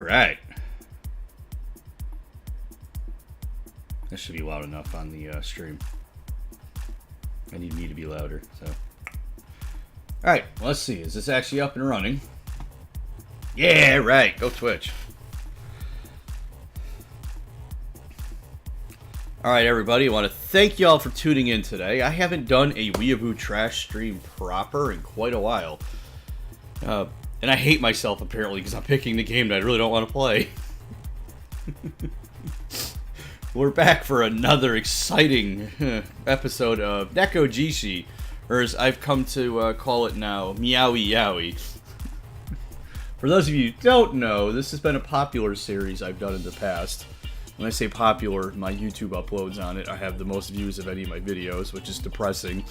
Right. That should be loud enough on the stream. I need me to be louder, so. Alright, let's see. Is this actually up and running? Yeah, right. Go Twitch. Alright, everybody. I want to thank y'all for tuning in today. I haven't done a Weaboo Trash stream proper in quite a while. And I hate myself, apparently, because I'm picking the game that I really don't want to play. We're back for another exciting episode of Nekkojishi, or as I've come to call it now, Meowie Yowie. For those of you who don't know, this has been a popular series I've done in the past. When I say popular, my YouTube uploads on it, I have the most views of any of my videos, which is depressing.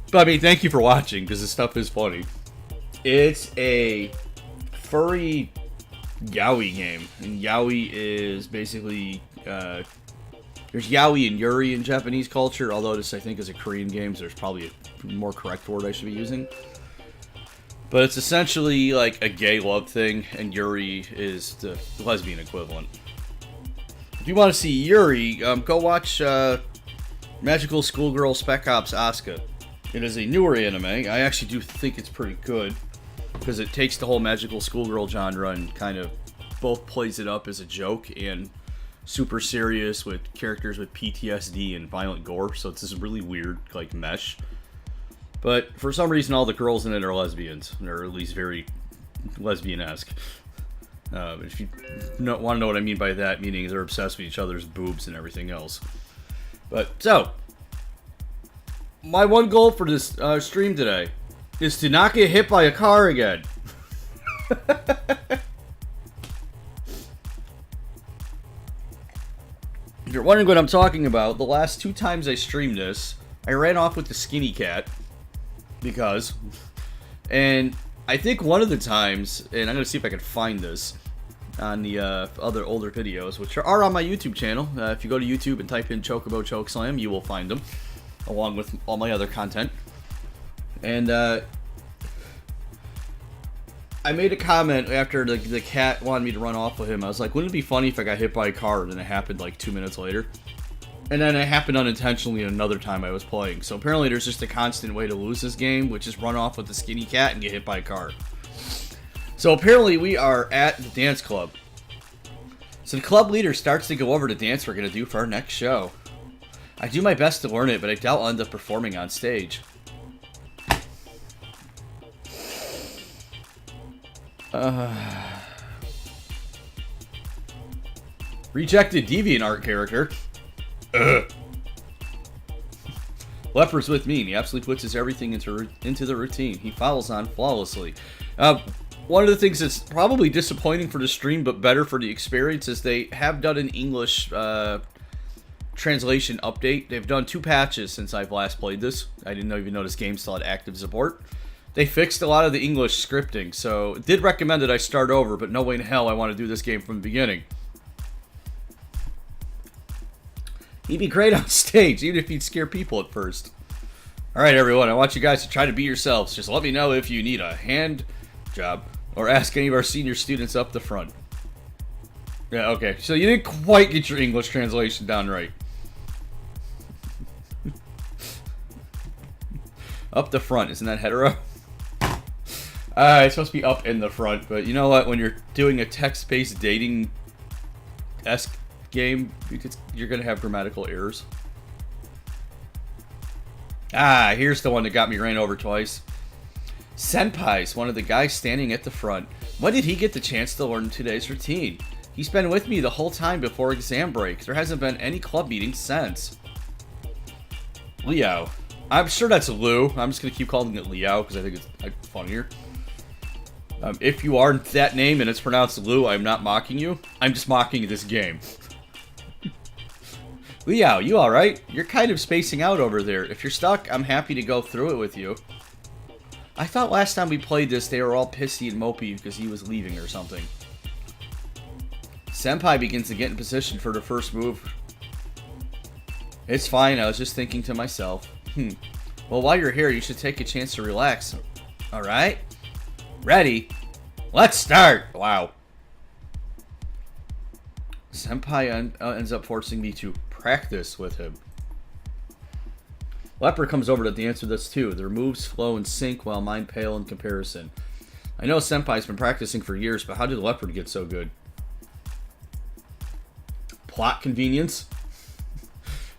But I mean, thank you for watching, because this stuff is funny. It's a furry yaoi game, and yaoi is basically, there's yaoi and yuri in Japanese culture, although this I think is a Korean game, so there's probably a more correct word I should be using. But it's essentially like a gay love thing, and yuri is the lesbian equivalent. If you want to see yuri, go watch Magical Schoolgirl Spec Ops Asuka. It is a newer anime. I actually do think it's pretty good, because it takes the whole magical schoolgirl genre and kind of both plays it up as a joke and super serious with characters with PTSD and violent gore, so it's this really weird, like, mesh. But for some reason, all the girls in it are lesbians, or at least very lesbian-esque. If you want to know what I mean by that, meaning they're obsessed with each other's boobs and everything else. But, so, my one goal for this stream today is to not get hit by a car again. If you're wondering what I'm talking about, the last 2 times I streamed this, I ran off with the skinny cat. And I think one of the times, and I'm going to see if I can find this on the other older videos, which are on my YouTube channel. If you go to YouTube and type in Chocobo Chokeslam, you will find them, along with all my other content. And I made a comment after the cat wanted me to run off with him. I was like, wouldn't it be funny if I got hit by a car? And then it happened like 2 minutes later. And then it happened unintentionally another time I was playing. So apparently there's just a constant way to lose this game, which is run off with the skinny cat and get hit by a car. So apparently we are at the dance club. So the club leader starts to go over the dance we're going to do for our next show. I do my best to learn it, but I doubt I'll end up performing on stage. Rejected DeviantArt character. Leper's with me, and he absolutely puts his everything into the routine. He follows on flawlessly. One of the things that's probably disappointing for the stream, but better for the experience, is they have done an English translation update. They've done 2 patches since I've last played this. I didn't even know this game still had active support. They fixed a lot of the English scripting, so it did recommend that I start over, but no way in hell I want to do this game from the beginning. He'd be great on stage, even if he'd scare people at first. Alright, everyone, I want you guys to try to be yourselves. Just let me know if you need a hand job, or ask any of our senior students up the front. Yeah, okay, so you didn't quite get your English translation down right. Up the front, isn't that hetero? It's supposed to be up in the front, but you know what? When you're doing a text-based dating-esque game, you're going to have grammatical errors. Here's the one that got me ran over twice. Senpai's one of the guys standing at the front. When did he get the chance to learn today's routine? He's been with me the whole time before exam break. There hasn't been any club meeting since. Leo. I'm sure that's Lou. I'm just going to keep calling it Leo because I think it's funnier. If you are that name and it's pronounced Lou, I'm not mocking you. I'm just mocking this game. Leo, you alright? You're kind of spacing out over there. If you're stuck, I'm happy to go through it with you. I thought last time we played this, they were all pissy and mopey because he was leaving or something. Senpai begins to get in position for the first move. It's fine, I was just thinking to myself. Well, while you're here, you should take a chance to relax. Alright? Ready? Let's start! Wow. Senpai ends up forcing me to practice with him. Leopard comes over to dance with us too. Their moves flow in sync while mine pale in comparison. I know Senpai's been practicing for years, but how did Leopard get so good? Plot convenience?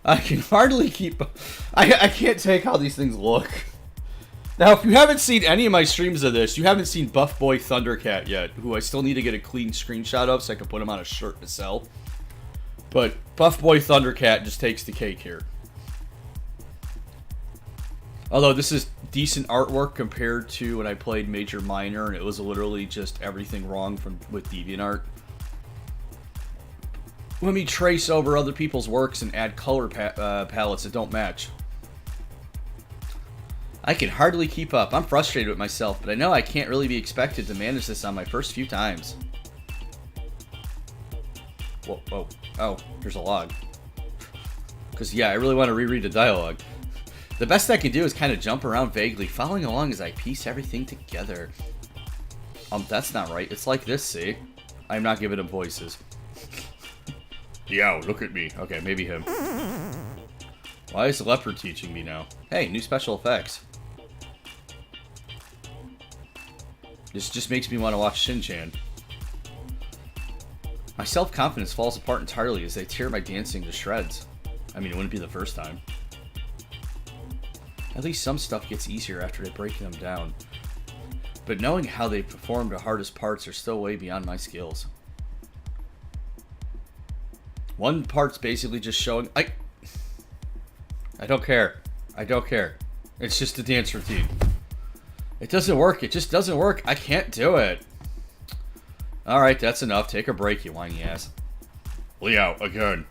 I can hardly keep... I can't take how these things look. Now, if you haven't seen any of my streams of this, you haven't seen Buff Boy Thundercat yet, who I still need to get a clean screenshot of so I can put him on a shirt to sell. But Buff Boy Thundercat just takes the cake here. Although this is decent artwork compared to when I played Major Minor, and it was literally just everything wrong with DeviantArt. Let me trace over other people's works and add color palettes that don't match. I can hardly keep up. I'm frustrated with myself, but I know I can't really be expected to manage this on my first few times. Whoa, whoa. Oh, there's a log. Because, yeah, I really want to reread the dialogue. The best I can do is kind of jump around vaguely, following along as I piece everything together. That's not right. It's like this, see? I'm not giving him voices. Yo, look at me. Okay, maybe him. Why is Leopard teaching me now? Hey, new special effects. This just makes me want to watch Shin-Chan. My self-confidence falls apart entirely as they tear my dancing to shreds. I mean, it wouldn't be the first time. At least some stuff gets easier after they break them down. But knowing how they perform the hardest parts are still way beyond my skills. One part's basically just showing... I don't care. I don't care. It's just a dance routine. It doesn't work. It just doesn't work. I can't do it. Alright, that's enough. Take a break, you whiny ass. Leo, again.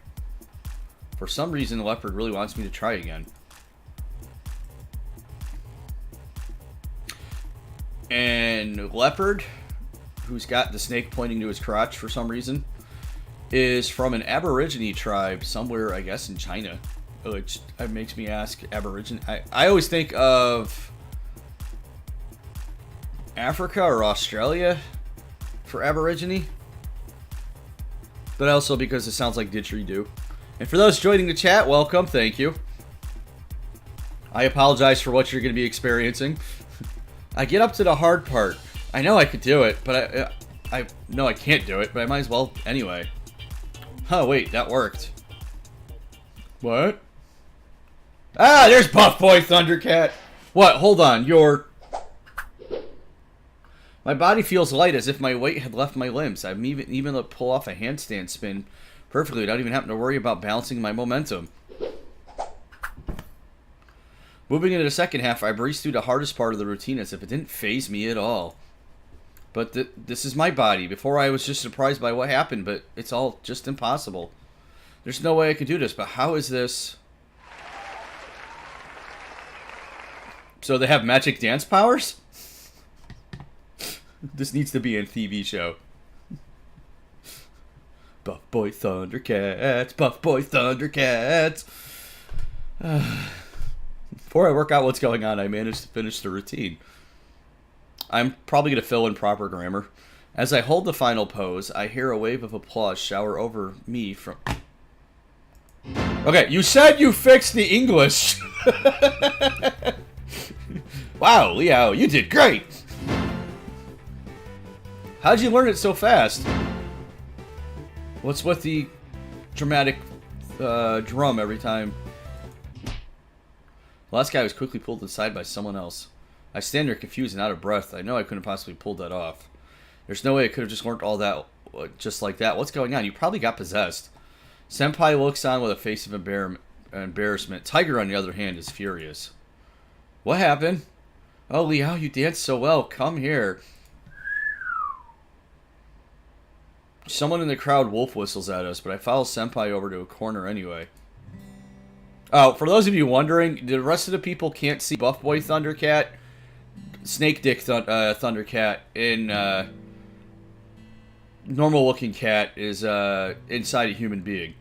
For some reason, the Leopard really wants me to try again. And Leopard, who's got the snake pointing to his crotch for some reason, is from an Aborigine tribe somewhere, I guess, in China. Which makes me ask, Aborigine... I always think of Africa or Australia for Aborigine. But also because it sounds like didgeridoo. And for those joining the chat, welcome, thank you. I apologize for what you're going to be experiencing. I get up to the hard part. I know I could do it, but I know I can't do it, but I might as well anyway. Oh, wait, that worked. What? Ah, there's Buff Boy Thundercat. What? Hold on, My body feels light as if my weight had left my limbs. I've even able to pull off a handstand spin perfectly without even having to worry about balancing my momentum. Moving into the second half, I breezed through the hardest part of the routine as if it didn't faze me at all. But this is my body. Before I was just surprised by what happened, but it's all just impossible. There's no way I could do this, but how is this? So they have magic dance powers? This needs to be a TV show. Buff Boy Thundercats, Buff Boy Thundercats. Before I work out what's going on, I managed to finish the routine. I'm probably going to fill in proper grammar. As I hold the final pose, I hear a wave of applause shower over me from... Okay, you said you fixed the English. Wow, Leo, you did great. How'd you learn it so fast? What's with the dramatic drum every time? The last guy was quickly pulled aside by someone else. I stand there confused and out of breath. I know I couldn't possibly pull that off. There's no way I could have just learned all that just like that. What's going on? You probably got possessed. Senpai looks on with a face of embarrassment. Tiger, on the other hand, is furious. What happened? Oh, Liao, you danced so well. Come here. Someone in the crowd wolf whistles at us, but I follow Senpai over to a corner anyway. Oh, for those of you wondering, the rest of the people can't see Buff Boy Thundercat, Snake Dick Thundercat, and normal looking cat is inside a human being,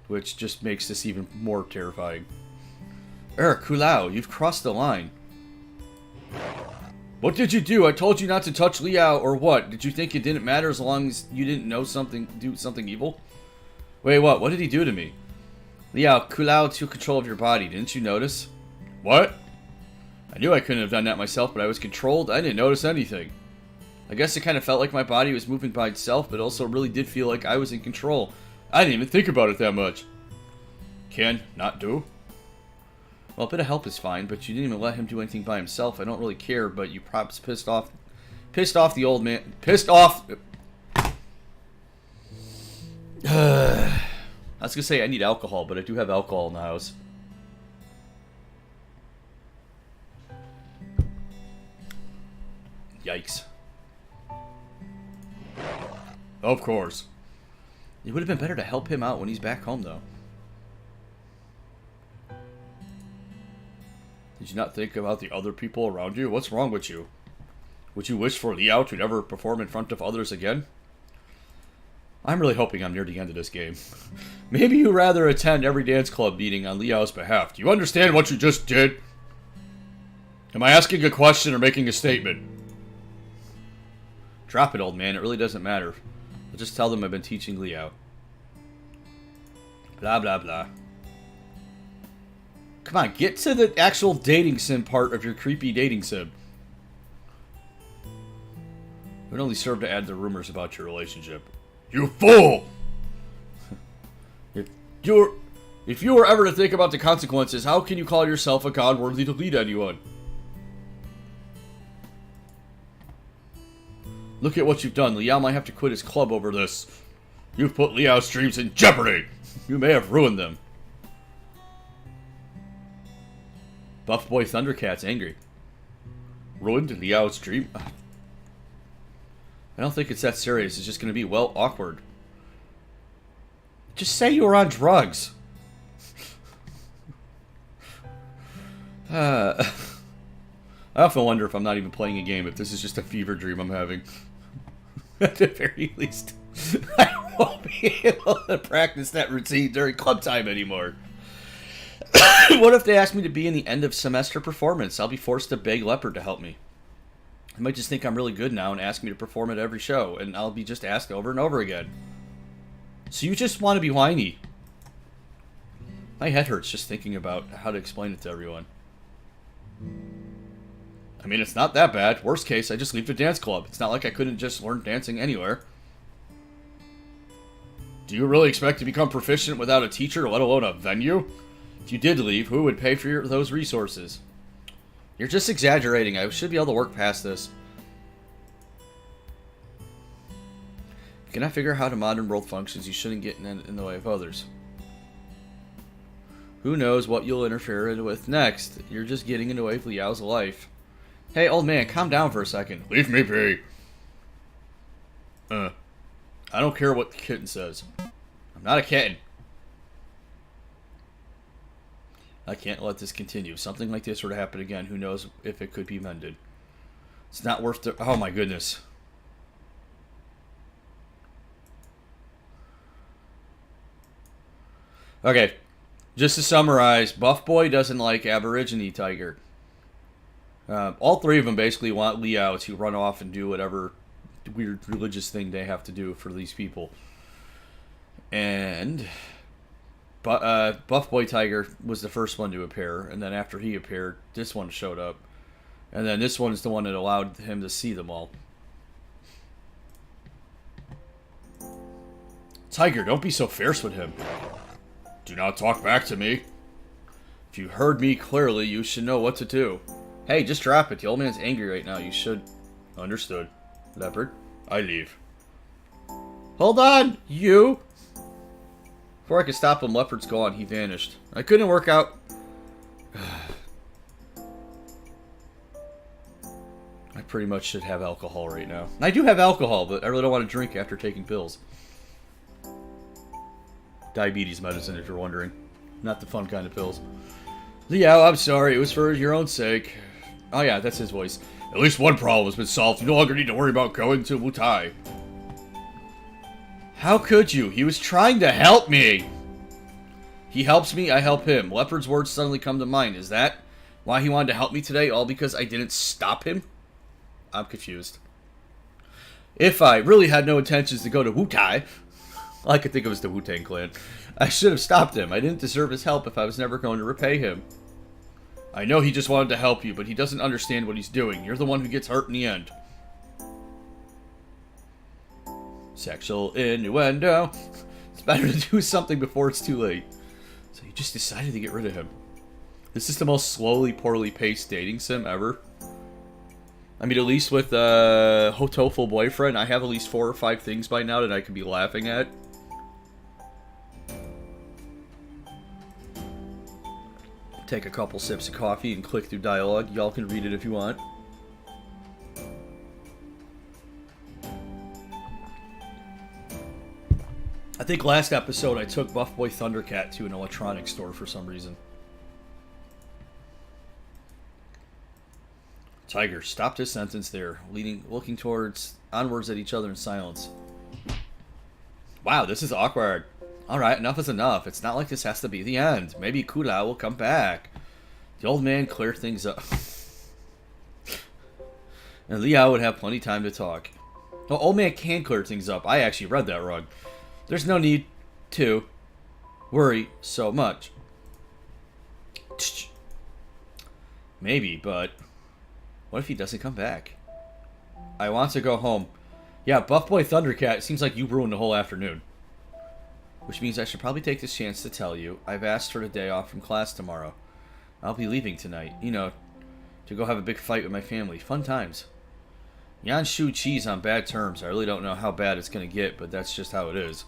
which just makes this even more terrifying. Kulao, you've crossed the line. What did you do? I told you not to touch Liao, or what? Did you think it didn't matter as long as you didn't know do something evil? Wait, what? What did he do to me? Liao, Kulao took control of your body. Didn't you notice? What? I knew I couldn't have done that myself, but I was controlled. I didn't notice anything. I guess it kind of felt like my body was moving by itself, but also really did feel like I was in control. I didn't even think about it that much. Can not do? Well, a bit of help is fine, but you didn't even let him do anything by himself. I don't really care, but you perhaps pissed off the old man. Pissed off. I was gonna say I need alcohol, but I do have alcohol in the house. Yikes. Of course. It would have been better to help him out when he's back home, though. Did you not think about the other people around you? What's wrong with you? Would you wish for Liao to never perform in front of others again? I'm really hoping I'm near the end of this game. Maybe you'd rather attend every dance club meeting on Liao's behalf. Do you understand what you just did? Am I asking a question or making a statement? Drop it, old man. It really doesn't matter. I'll just tell them I've been teaching Liao. Blah, blah, blah. Come on, get to the actual dating sim part of your creepy dating sim. It would only serve to add the rumors about your relationship. You fool! If you were ever to think about the consequences, how can you call yourself a god worthy to lead anyone? Look at what you've done. Liao might have to quit his club over this. You've put Liao's dreams in jeopardy. You may have ruined them. Buff Boy Thundercat's angry. Ruined Liao's dream? I don't think it's that serious. It's just going to be, well, awkward. Just say you were on drugs. I often wonder if I'm not even playing a game, if this is just a fever dream I'm having. At the very least, I won't be able to practice that routine during club time anymore. What if they ask me to be in the end of semester performance? I'll be forced to beg Leopard to help me. I might just think I'm really good now and ask me to perform at every show, and I'll be just asked over and over again. So you just want to be whiny. My head hurts just thinking about how to explain it to everyone. I mean, it's not that bad. Worst case, I just leave the dance club. It's not like I couldn't just learn dancing anywhere. Do you really expect to become proficient without a teacher, let alone a venue? If you did leave, who would pay for those resources? You're just exaggerating. I should be able to work past this. If you cannot figure out how the modern world functions, you shouldn't get in the way of others. Who knows what you'll interfere with next? You're just getting in the way of Liao's life. Hey, old man, calm down for a second. Leave me be. I don't care what the kitten says. I'm not a kitten. I can't let this continue. If something like this were to happen again, who knows if it could be mended. It's not worth the... Oh my goodness. Okay. Just to summarize, Buff Boy doesn't like Aborigine Tiger. All three of them basically want Liao to run off and do whatever weird religious thing they have to do for these people. And Buff Boy Tiger was the first one to appear, and then after he appeared, this one showed up. And then this one is the one that allowed him to see them all. Tiger, don't be so fierce with him. Do not talk back to me. If you heard me clearly, you should know what to do. Hey, just drop it. The old man's angry right now. You should... Understood. Leopard, I leave. Hold on, you! Before I could stop him, Leopard's gone. He vanished. I couldn't work out... I pretty much should have alcohol right now. I do have alcohol, but I really don't want to drink after taking pills. Diabetes medicine, if you're wondering. Not the fun kind of pills. Liao, I'm sorry. It was for your own sake. Oh yeah, that's his voice. At least one problem has been solved. You no longer need to worry about going to Wutai. How could you? He was trying to help me. He helps me, I help him. Leopard's words suddenly come to mind. Is that why he wanted to help me today? All because I didn't stop him? I'm confused. If I really had no intentions to go to Wutai, all I could think of was the Wu-Tang Clan, I should have stopped him. I didn't deserve his help if I was never going to repay him. I know he just wanted to help you, but he doesn't understand what he's doing. You're the one who gets hurt in the end. Sexual innuendo. It's better to do something before it's too late. So you just decided to get rid of him. This is the most slowly, poorly paced dating sim ever. I mean, at least with Hotoful Boyfriend, I have at least 4 or 5 things by now that I could be laughing at. Take a couple sips of coffee and click through dialogue. Y'all can read it if you want. I think last episode I took Buff Boy Thundercat to an electronics store for some reason. Tiger stopped his sentence there, looking onwards at each other in silence. Wow, this is awkward. Alright, enough is enough. It's not like this has to be the end. Maybe Kula will come back. The old man cleared things up. And Liao would have plenty of time to talk. The old man can clear things up. I actually read that wrong. There's no need to worry so much. Maybe, but what if he doesn't come back? I want to go home. Yeah, Buff Boy Thundercat, it seems like you ruined the whole afternoon. Which means I should probably take this chance to tell you. I've asked for the day off from class tomorrow. I'll be leaving tonight. You know, to go have a big fight with my family. Fun times. Yan Shu Chi's on bad terms. I really don't know how bad it's going to get, but that's just how it is.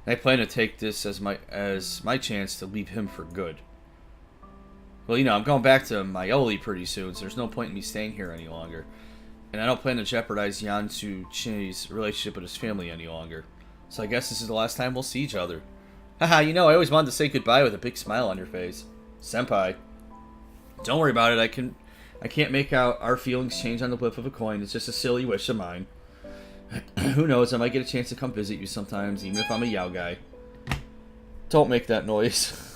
And I plan to take this as my chance to leave him for good. Well, you know, I'm going back to Mayoli pretty soon, so there's no point in me staying here any longer. And I don't plan to jeopardize Yan Shu Chi's relationship with his family any longer. So I guess this is the last time we'll see each other. Haha, you know, I always wanted to say goodbye with a big smile on your face. Senpai. Don't worry about it, I can't make out our feelings change on the flip of a coin. It's just a silly wish of mine. Who knows, I might get a chance to come visit you sometimes, even if I'm a Yao guy. Don't make that noise.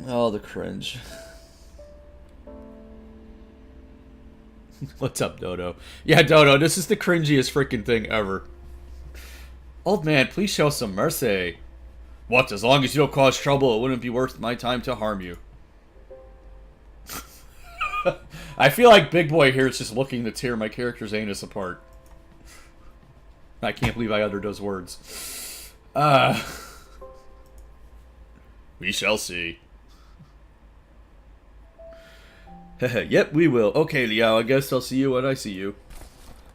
Oh, the cringe. What's up, Dodo? Yeah, Dodo, this is the cringiest freaking thing ever. Old man, please show some mercy. What, as long as you don't cause trouble, it wouldn't be worth my time to harm you. I feel like Big Boy here is just looking to tear my character's anus apart. I can't believe I uttered those words. We shall see. Yep, we will. Okay, Liao, I guess I'll see you when I see you.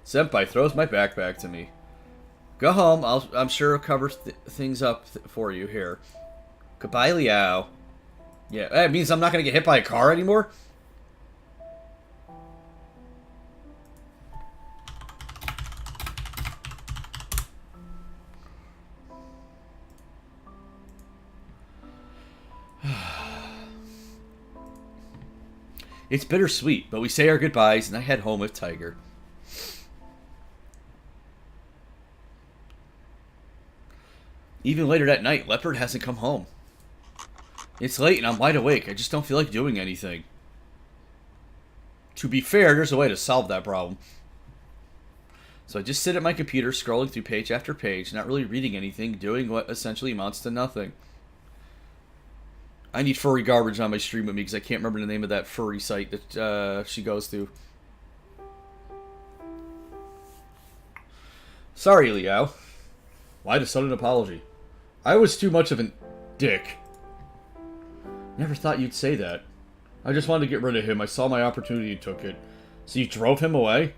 Senpai throws my backpack to me. Go home. I'm sure I'll cover things up for you here. Goodbye, Liao. Yeah, that means I'm not going to get hit by a car anymore? It's bittersweet, but we say our goodbyes and I head home with Tiger. Even later that night, Leopard hasn't come home. It's late and I'm wide awake. I just don't feel like doing anything. To be fair, there's a way to solve that problem. So I just sit at my computer scrolling through page after page, not really reading anything, doing what essentially amounts to nothing. I need furry garbage on my stream with me because I can't remember the name of that furry site that she goes to. Sorry, Liao. Why the sudden apology? I was too much of a dick. Never thought you'd say that. I just wanted to get rid of him. I saw my opportunity and took it. So you drove him away?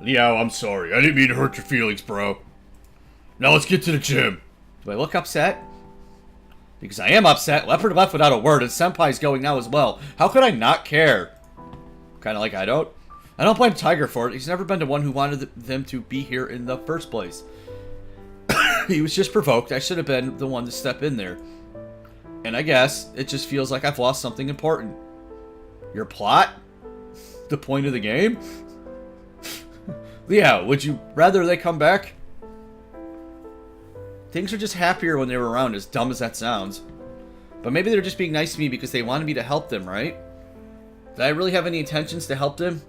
Liao, I'm sorry. I didn't mean to hurt your feelings, bro. Now let's get to the gym. Do I look upset? Because I am upset. Leopard left without a word, and Senpai's going now as well. How could I not care? Kind of like I don't. I don't blame Tiger for it. He's never been the one who wanted them to be here in the first place. He was just provoked. I should have been the one to step in there. And I guess it just feels like I've lost something important. Your plot? The point of the game? Liao, would you rather they come back? Things are just happier when they were around, as dumb as that sounds. But maybe they're just being nice to me because they wanted me to help them, right? Did I really have any intentions to help them?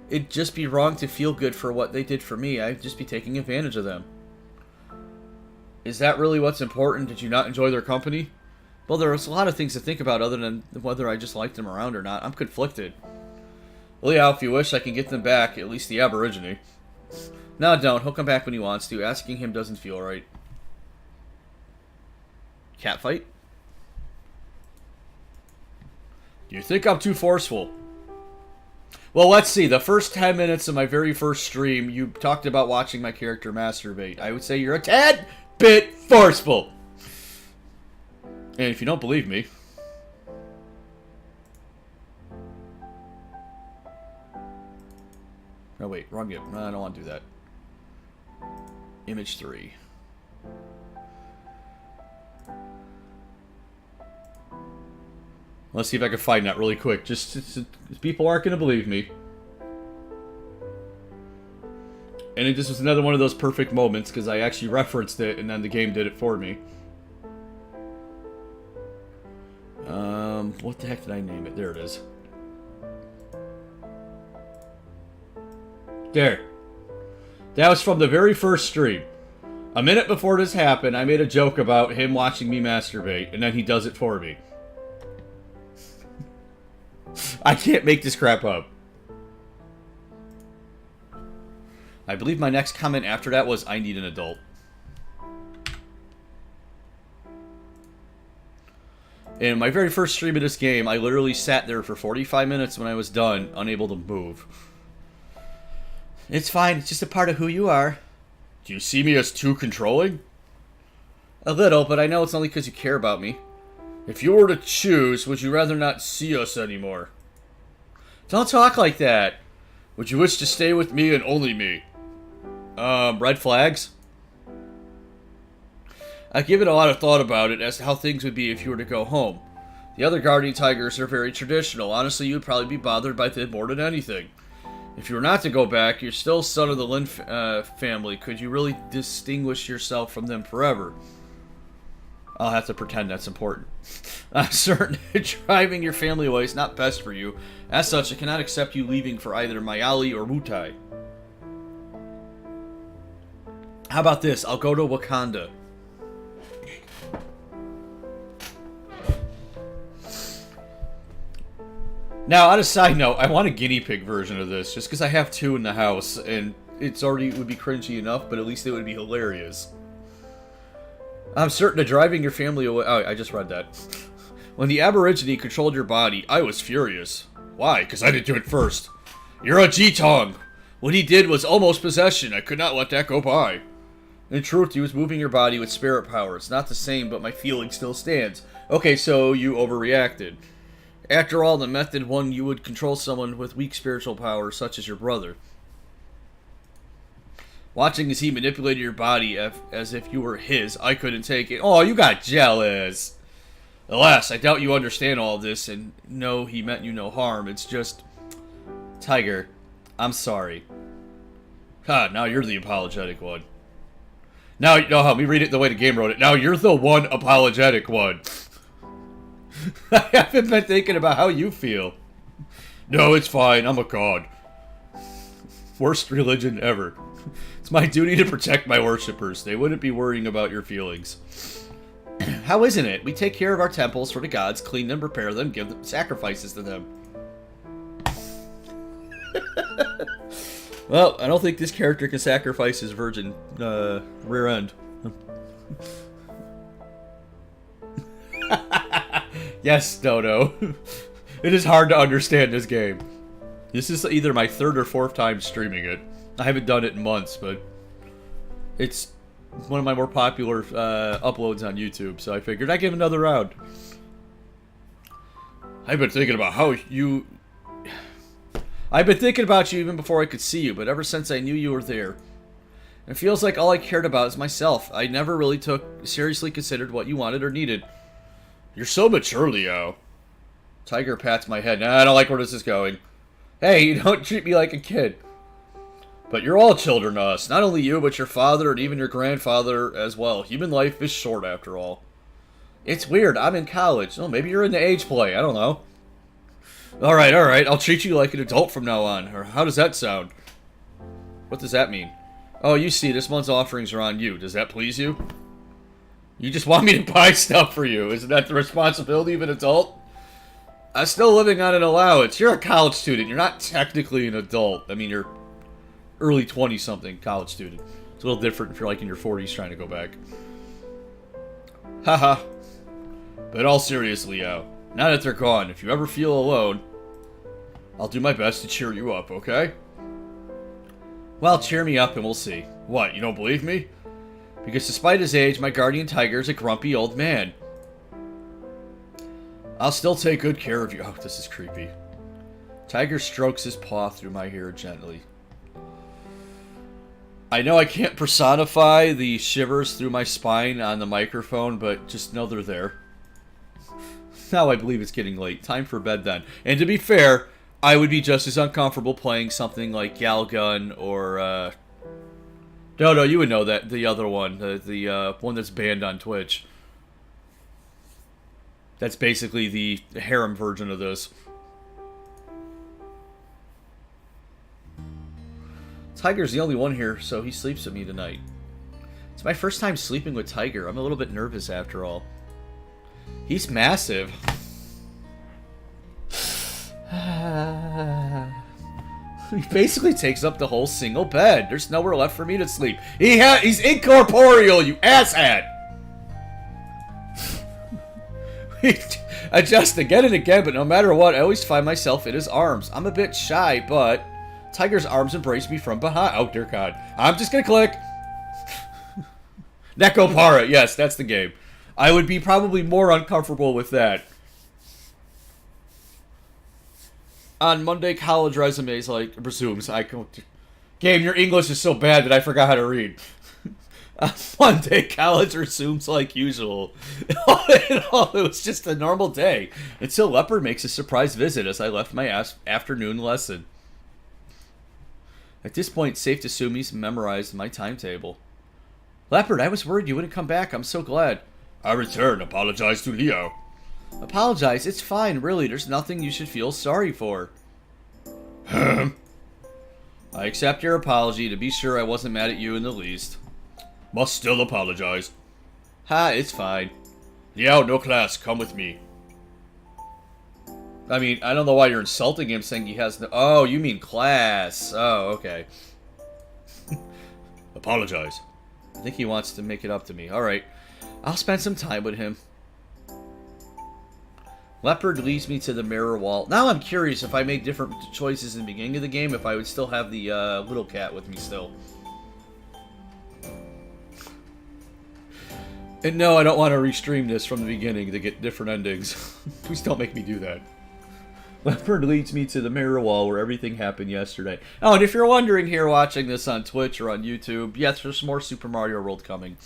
It'd just be wrong to feel good for what they did for me. I'd just be taking advantage of them. Is that really what's important? Did you not enjoy their company? Well, there was a lot of things to think about other than whether I just liked them around or not. I'm conflicted. Well, yeah, if you wish, I can get them back, at least the Aborigine. No, don't. He'll come back when he wants to. Asking him doesn't feel right. Cat fight? Do you think I'm too forceful? Well, let's see. The first 10 minutes of my very first stream, you talked about watching my character masturbate. I would say you're a tad bit forceful. And if you don't believe me... Oh, wait. Wrong game. No, I don't want to do that. Image 3. Let's see if I can find that really quick. Just people aren't going to believe me. And this was another one of those perfect moments because I actually referenced it and then the game did it for me. What the heck did I name it? There it is. There. That was from the very first stream. A minute before this happened, I made a joke about him watching me masturbate, and then he does it for me. I can't make this crap up. I believe my next comment after that was, I need an adult. In my very first stream of this game, I literally sat there for 45 minutes when I was done, unable to move. It's fine, it's just a part of who you are. Do you see me as too controlling? A little, but I know it's only because you care about me. If you were to choose, would you rather not see us anymore? Don't talk like that. Would you wish to stay with me and only me? Red flags? I've given a lot of thought about it as to how things would be if you were to go home. The other guardian tigers are very traditional. Honestly, you'd probably be bothered by them more than anything. If you were not to go back, you're still son of the Lin family. Could you really distinguish yourself from them forever? I'll have to pretend that's important. I'm certain that driving your family away is not best for you. As such, I cannot accept you leaving for either Mayali or Wutai. How about this? I'll go to Wakanda. Now, on a side note, I want a guinea pig version of this, just because I have two in the house, and it would be cringy enough, but at least it would be hilarious. I'm certain that driving your family away... Oh, I just read that. When the Aborigine controlled your body, I was furious. Why? Because I didn't do it first. You're a G-Tong. What he did was almost possession. I could not let that go by. In truth, he was moving your body with spirit power. It's not the same, but my feeling still stands. Okay, so you overreacted. After all, the method one you would control someone with weak spiritual power, such as your brother. Watching as he manipulated your body as if you were his, I couldn't take it. Oh, you got jealous. Alas, I doubt you understand all of this, and no, he meant you no harm. It's just... Tiger, I'm sorry. Ha, now you're the apologetic one. Now, no, let me read it the way the game wrote it. Now you're the one apologetic one. I haven't been thinking about how you feel. No, it's fine. I'm a god. Worst religion ever. It's my duty to protect my worshippers. They wouldn't be worrying about your feelings. How isn't it? We take care of our temples for the gods, clean them, repair them, give them sacrifices to them. Well, I don't think this character can sacrifice his virgin rear end. Yes, Dodo. It is hard to understand this game. This is either my third or fourth time streaming it. I haven't done it in months, but it's one of my more popular uploads on YouTube, so I figured I'd give another round. I've been thinking about you even before I could see you, but ever since I knew you were there. It feels like all I cared about is myself. I never really seriously considered what you wanted or needed. You're so mature, Leo. Tiger pats my head. Nah, I don't like where this is going. Hey, you don't treat me like a kid. But you're all children to us. Not only you, but your father and even your grandfather as well. Human life is short, after all. It's weird. I'm in college. Oh, maybe you're in the age play. I don't know. Alright, alright. I'll treat you like an adult from now on. Or how does that sound? What does that mean? Oh, you see, this month's offerings are on you. Does that please you? You just want me to buy stuff for you. Isn't that the responsibility of an adult? I'm still living on an allowance. You're a college student. You're not technically an adult. I mean, you're early 20-something college student. It's a little different if you're like in your 40s trying to go back. Haha. But all seriously, Leo, now that they're gone, if you ever feel alone, I'll do my best to cheer you up, okay? Well, cheer me up and we'll see. What, you don't believe me? Because despite his age, my guardian tiger is a grumpy old man. I'll still take good care of you. Oh, this is creepy. Tiger strokes his paw through my hair gently. I know I can't personify the shivers through my spine on the microphone, but just know they're there. Now I believe it's getting late. Time for bed then. And to be fair, I would be just as uncomfortable playing something like Galgun or, No, you would know that. The other one. The one that's banned on Twitch. That's basically the harem version of this. Tiger's the only one here, so he sleeps with me tonight. It's my first time sleeping with Tiger. I'm a little bit nervous after all. He's massive. He basically takes up the whole single bed. There's nowhere left for me to sleep. He's incorporeal, you asshat! Adjust again and again, but no matter what, I always find myself in his arms. I'm a bit shy, but Tiger's arms embrace me from behind. Oh, dear God. I'm just gonna click. Nekkojishi. Yes, that's the game. I would be probably more uncomfortable with that. On Monday, college resumes, like, resumes. Game, your English is so bad that I forgot how to read. On Monday, college resumes like usual. It was just a normal day. Until Leopard makes a surprise visit as I left my afternoon lesson. At this point, it's safe to assume he's memorized my timetable. Leopard, I was worried you wouldn't come back. I'm so glad. I return. Apologize to Leo. Apologize? It's fine, really. There's nothing you should feel sorry for. I accept your apology. To be sure, I wasn't mad at you in the least. Must still apologize. Ha, it's fine. Leo, no class. Come with me. I mean, I don't know why you're insulting him saying he has no... Oh, you mean class. Oh, okay. Apologize. I think he wants to make it up to me. Alright. I'll spend some time with him. Leopard leads me to the mirror wall. Now I'm curious if I made different choices in the beginning of the game, if I would still have the little cat with me still. And no, I don't want to restream this from the beginning to get different endings. Please don't make me do that. Leopard leads me to the mirror wall where everything happened yesterday. Oh, and if you're wondering here watching this on Twitch or on YouTube, yes, there's more Super Mario World coming.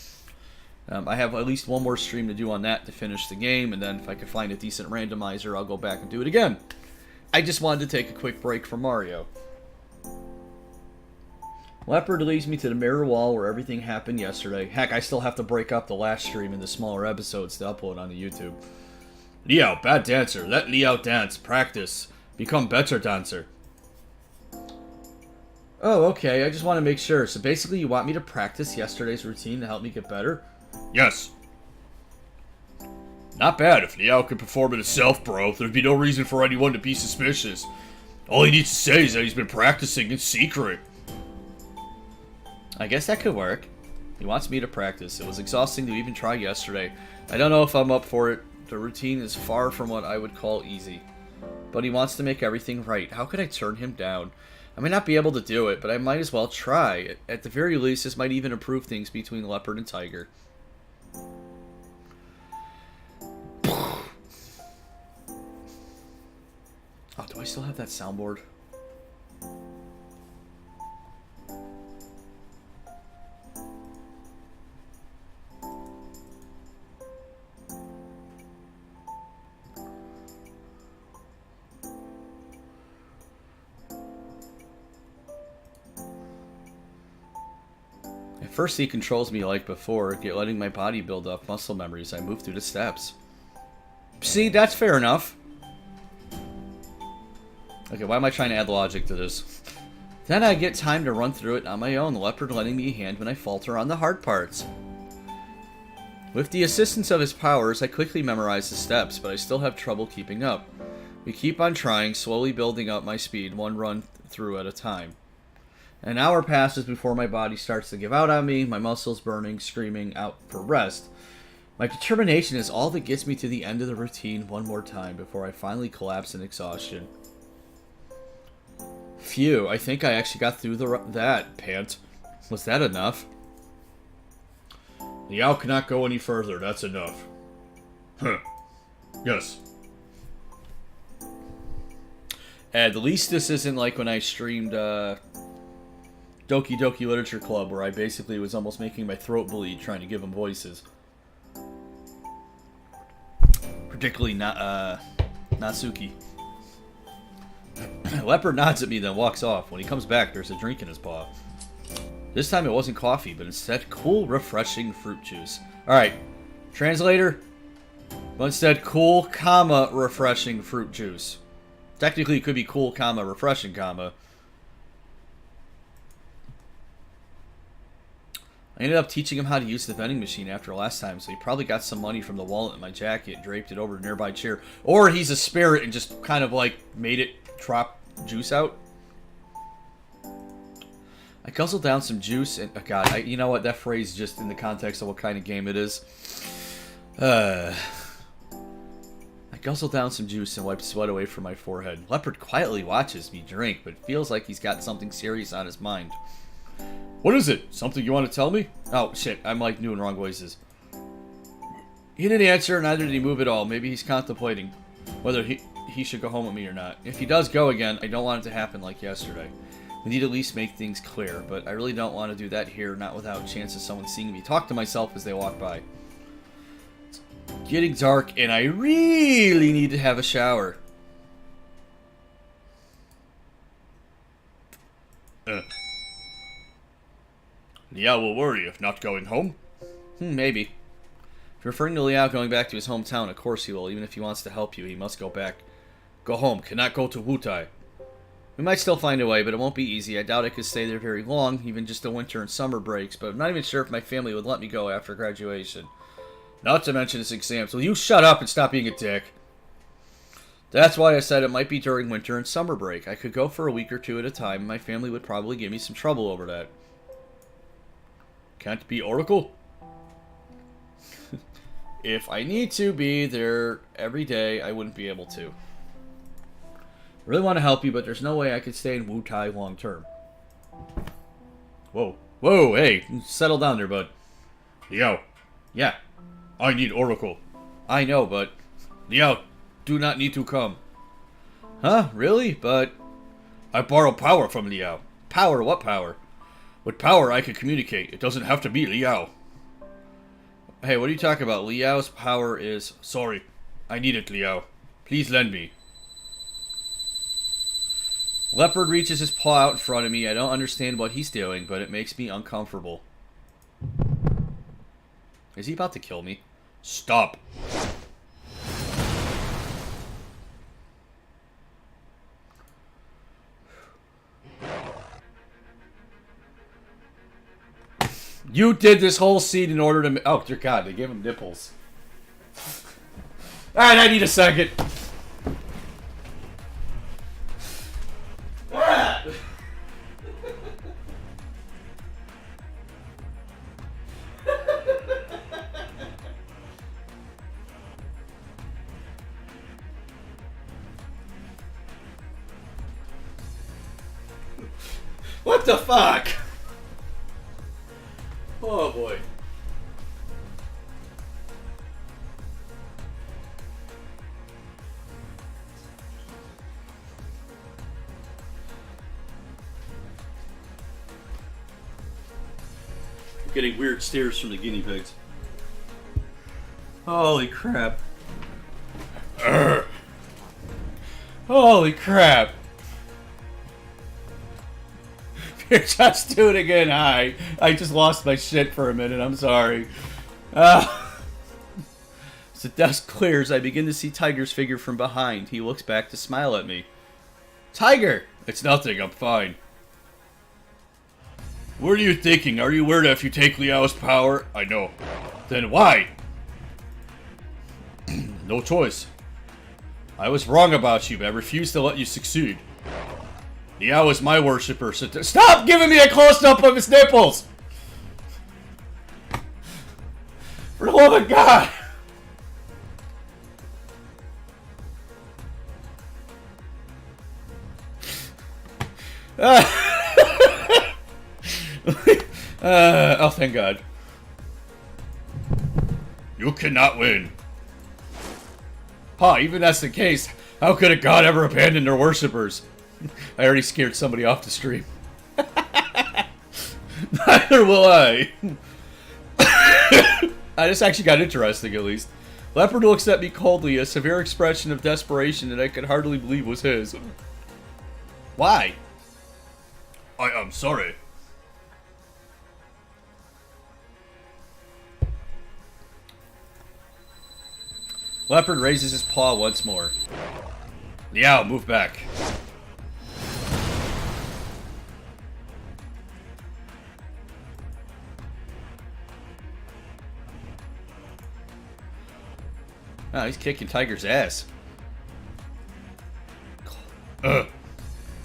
I have at least one more stream to do on that to finish the game, and then if I can find a decent randomizer, I'll go back and do it again. I just wanted to take a quick break from Mario. Leopard leads me to the mirror wall where everything happened yesterday. Heck, I still have to break up the last stream into smaller episodes to upload on the YouTube. Leo, bad dancer. Let Leo dance. Practice. Become better dancer. Oh, okay. I just want to make sure. So basically you want me to practice yesterday's routine to help me get better? Yes. Not bad. If Leo could perform it himself, bro, there'd be no reason for anyone to be suspicious. All he needs to say is that he's been practicing in secret. I guess that could work. He wants me to practice. It was exhausting to even try yesterday. I don't know if I'm up for it. The routine is far from what I would call easy. But he wants to make everything right. How could I turn him down? I may not be able to do it, but I might as well try. At the very least, this might even improve things between Leopard and Tiger. Oh, do I still have that soundboard? At first he controls me like before, letting my body build up muscle memory as I move through the steps. See, that's fair enough. Okay, why am I trying to add logic to this? Then I get time to run through it on my own, the leopard lending me a hand when I falter on the hard parts. With the assistance of his powers, I quickly memorize the steps, but I still have trouble keeping up. We keep on trying, slowly building up my speed, one run through at a time. An hour passes before my body starts to give out on me, my muscles burning, screaming out for rest. My determination is all that gets me to the end of the routine one more time before I finally collapse in exhaustion. Phew, I think I actually got through that, pant. Was that enough? Liao cannot go any further, that's enough. Huh. Yes. At least this isn't like when I streamed Doki Doki Literature Club, where I basically was almost making my throat bleed trying to give them voices. Particularly Natsuki. Leopard nods at me, then walks off. When he comes back, there's a drink in his paw. This time it wasn't coffee, but instead cool, refreshing fruit juice. Alright, translator. But instead cool, comma, refreshing fruit juice. Technically, it could be cool, comma, refreshing, comma. I ended up teaching him how to use the vending machine after last time, so he probably got some money from the wallet in my jacket and draped it over a nearby chair. Or he's a spirit and just kind of like made it drop juice out. I guzzled down some juice and... Oh God, you know what? That phrase just in the context of what kind of game it is. I guzzled down some juice and wiped sweat away from my forehead. Leopard quietly watches me drink, but feels like he's got something serious on his mind. What is it? Something you want to tell me? Oh, shit. I'm like doing wrong voices. He didn't answer, neither did he move at all. Maybe he's contemplating whether he should go home with me or not. If he does go again, I don't want it to happen like yesterday. We need to at least make things clear, but I really don't want to do that here, not without a chance of someone seeing me talk to myself as they walk by. It's getting dark, and I really need to have a shower. Liao will worry if not going home. Maybe. If you're referring to Liao going back to his hometown, of course he will. Even if he wants to help you, he must go back. Go home. Cannot go to Wutai. We might still find a way, but it won't be easy. I doubt I could stay there very long, even just the winter and summer breaks, but I'm not even sure if my family would let me go after graduation. Not to mention this exam. So you shut up and stop being a dick. That's why I said it might be during winter and summer break. I could go for a week or two at a time, and my family would probably give me some trouble over that. Can't be Oracle? If I need to be there every day, I wouldn't be able to. I really want to help you, but there's no way I could stay in Wutai long term. Whoa. Whoa, hey, settle down there, bud. Liao. Yeah. I need Oracle. I know, but... Liao, do not need to come. Huh? Really? But... I borrow power from Liao. Power? What power? With power, I can communicate. It doesn't have to be Liao. Hey, what are you talking about? Liao's power is... Sorry. I need it, Liao. Please lend me. Leopard reaches his paw out in front of me. I don't understand what he's doing, but it makes me uncomfortable. Is he about to kill me? Stop. You did this whole scene in order to... Oh, dear God, they gave him nipples. Alright, I need a second. What the fuck? Oh boy. I'm getting weird stares from the guinea pigs. Holy crap. Urgh. Holy crap. You're just doing it again. Hi. I just lost my shit for a minute. I'm sorry. As the dust clears, I begin to see Tiger's figure from behind. He looks back to smile at me. Tiger! It's nothing, I'm fine. What are you thinking? Are you aware that if you take Liao's power? I know. Then why? No choice. I was wrong about you, but I refuse to let you succeed. Liao is my worshipper, so stop giving me a close-up of his nipples! For the love of God! Oh, thank God. You cannot win. Huh, even that's the case, how could a god ever abandon their worshippers? I already scared somebody off the stream. Neither will I. This actually got interesting, at least. Leopard looks at me coldly, a severe expression of desperation that I could hardly believe was his. Why? I am sorry. Leopard raises his paw once more. Liao, move back. Oh, he's kicking Tiger's ass.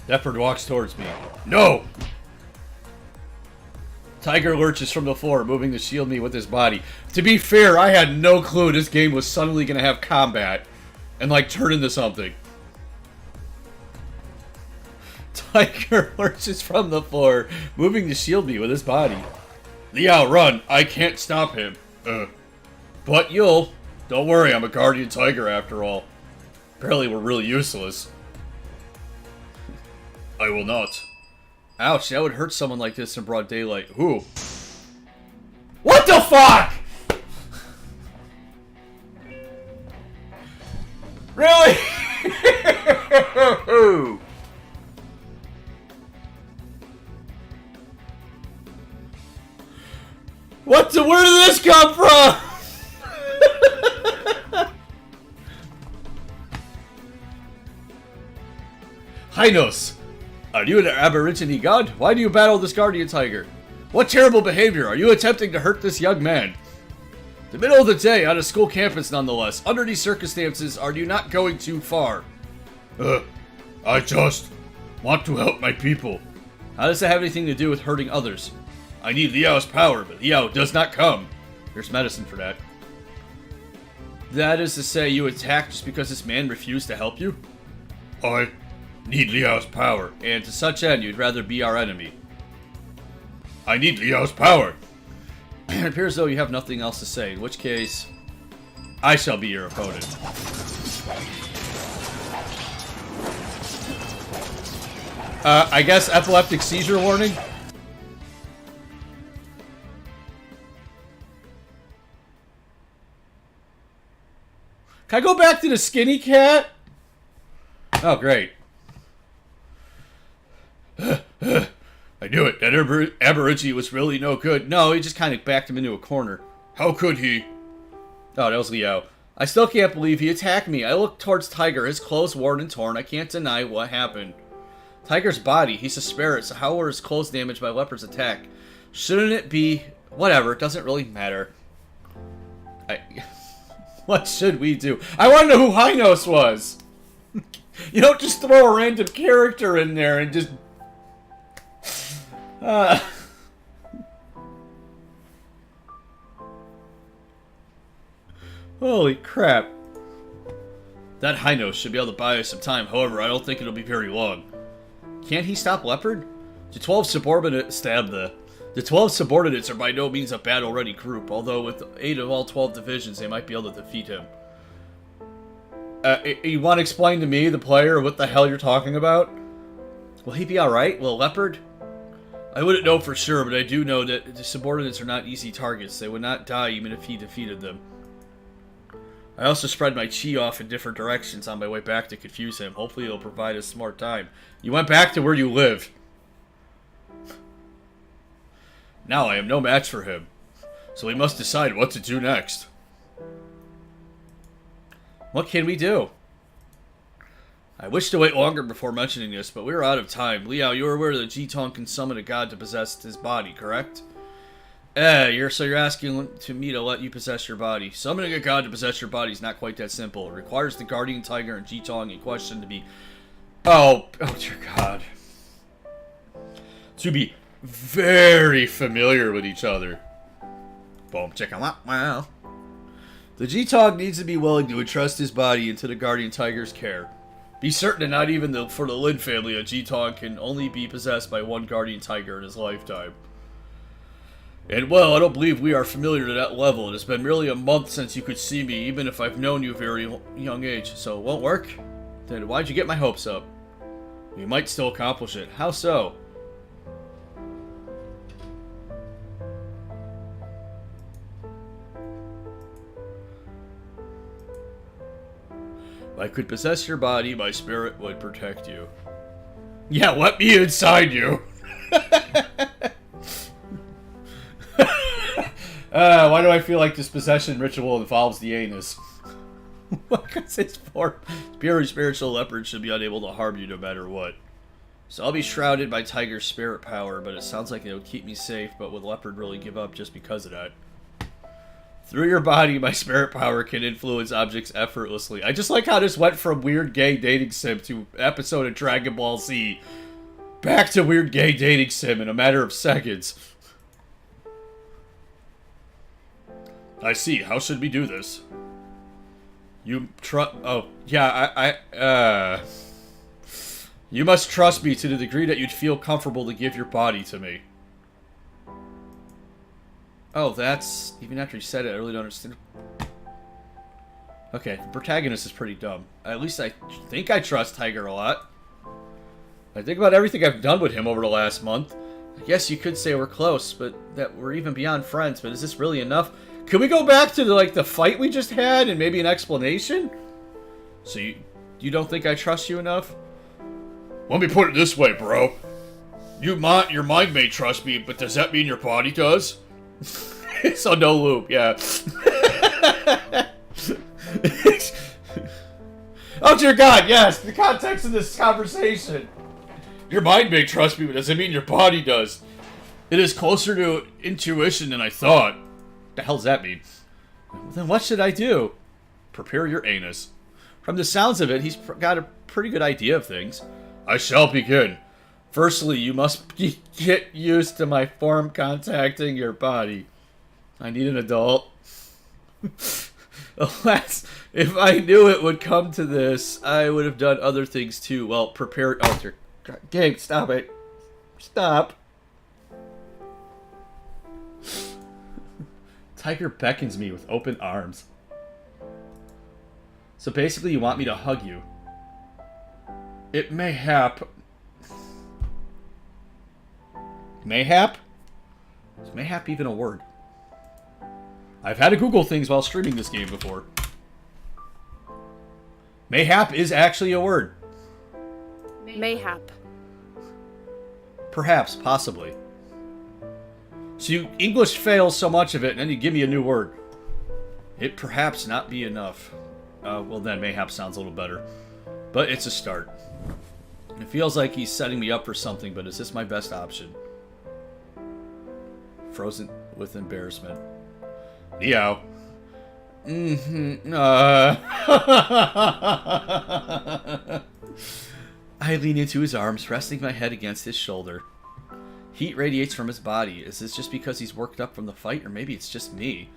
Leopard walks towards me. No! Tiger lurches from the floor, moving to shield me with his body. To be fair, I had no clue this game was suddenly going to have combat and, like, turn into something. Tiger lurches from the floor, moving to shield me with his body. Liao, run! I can't stop him. But you'll. Don't worry, I'm a guardian tiger after all. Apparently we're really useless. I will not. Ouch, that would hurt someone like this in broad daylight. Who? What the fuck?! Really?! What the- where did this come from?! Hynos! Are you an aborigine god? Why do you battle this guardian tiger? What terrible behavior! Are you attempting to hurt this young man? The middle of the day, on a school campus nonetheless. Under these circumstances, are you not going too far? I just want to help my people. How does that have anything to do with hurting others? I need Liao's power, but Liao does not come. There's medicine for that. That is to say, you attacked just because this man refused to help you? I need Liao's power, and to such end, you'd rather be our enemy. I need Liao's power. It appears though you have nothing else to say, in which case, I shall be your opponent. I guess epileptic seizure warning? Can I go back to the skinny cat? Oh, great. I knew it. That aborigine was really no good. No, he just kind of backed him into a corner. How could he? Oh, that was Liao. I still can't believe he attacked me. I looked towards Tiger, his clothes worn and torn. I can't deny what happened. Tiger's body, he's a spirit, so how were his clothes damaged by Leopard's attack? Shouldn't it be... Whatever, it doesn't really matter. What should we do? I want to know who Hynos was! You don't just throw a random character in there and just... Holy crap. That Hynos should be able to buy us some time, however, I don't think it'll be very long. Can't he stop Leopard? The 12 subordinates are by no means a battle-ready group, although with 8 of all 12 divisions, they might be able to defeat him. You want to explain to me, the player, what the hell you're talking about? Will he be alright? Will Leopard? I wouldn't know for sure, but I do know that the subordinates are not easy targets. They would not die even if he defeated them. I also spread my chi off in different directions on my way back to confuse him. Hopefully it'll provide us more time. You went back to where you live. Now I am no match for him. So we must decide what to do next. What can we do? I wish to wait longer before mentioning this, but we are out of time. Liao, you are aware that Jitong can summon a god to possess his body, correct? You're asking to me to let you possess your body. Summoning a god to possess your body is not quite that simple. It requires the guardian tiger and Jitong in question to be... Oh dear god. To be very familiar with each other. Boom, check out. Wow. The Jitong needs to be willing to entrust his body into the guardian tiger's care. Be certain that not even for the Lin family, a Jitong can only be possessed by one guardian tiger in his lifetime. And well, I don't believe we are familiar to that level. It has been merely a month since you could see me, even if I've known you at a very young age. So it won't work? Then why'd you get my hopes up? We might still accomplish it. How so? If I could possess your body, my spirit would protect you. Yeah, let me inside you! Why do I feel like this possession ritual involves the anus? Because it's for pure spiritual leopard should be unable to harm you no matter what. So I'll be shrouded by tiger's spirit power, but it sounds like it would keep me safe, but would leopard really give up just because of that? Through your body, my spirit power can influence objects effortlessly. I just like how this went from weird gay dating sim to episode of Dragon Ball Z. Back to weird gay dating sim in a matter of seconds. I see. How should we do this? You Oh, yeah, You must trust me to the degree that you'd feel comfortable to give your body to me. Oh, that's... Even after you said it, I really don't understand. Okay, the protagonist is pretty dumb. At least I think I trust Tiger a lot. I think about everything I've done with him over the last month. I guess you could say we're close, but that we're even beyond friends, but is this really enough? Can we go back to the fight we just had and maybe an explanation? So you don't think I trust you enough? Let me put it this way, bro. Your mind may trust me, but does that mean your body does? So no loop, yeah. Oh dear God, yes, the context of this conversation. Your mind may trust me, but does it mean your body does? It is closer to intuition than I thought. The hell does that mean? Then what should I do? Prepare your anus. From the sounds of it, he's got a pretty good idea of things. I shall begin. Firstly, you must get used to my form contacting your body. I need an adult. Alas, if I knew it would come to this, I would have done other things too. Well, prepare... Oh, dear. Gang, stop it. Stop. Tiger beckons me with open arms. So basically you want me to hug you. It mayhap... Mayhap? Is mayhap even a word? I've had to Google things while streaming this game before. Mayhap is actually a word. Mayhap. Perhaps, possibly. So you English fails so much of it, and then you give me a new word. It perhaps not be enough. Well then, mayhap sounds a little better. But it's a start. It feels like he's setting me up for something, but is this my best option? Frozen with embarrassment. Leo. I lean into his arms, resting my head against his shoulder. Heat radiates from his body. Is this just because he's worked up from the fight, or maybe it's just me?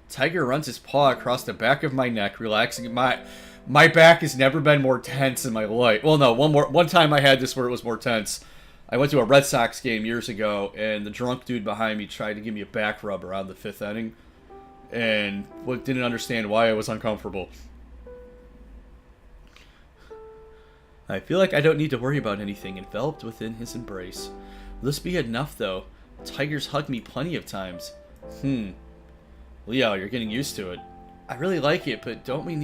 Tiger runs his paw across the back of my neck, relaxing. My back has never been more tense in my life. Well, no, one time I had this where it was more tense. I went to a Red Sox game years ago, and the drunk dude behind me tried to give me a back rub around the 5th inning, and didn't understand why I was uncomfortable. I feel like I don't need to worry about anything, enveloped within his embrace. Will this be enough, though? Tiger's hugged me plenty of times. Leo, you're getting used to it. I really like it, but don't we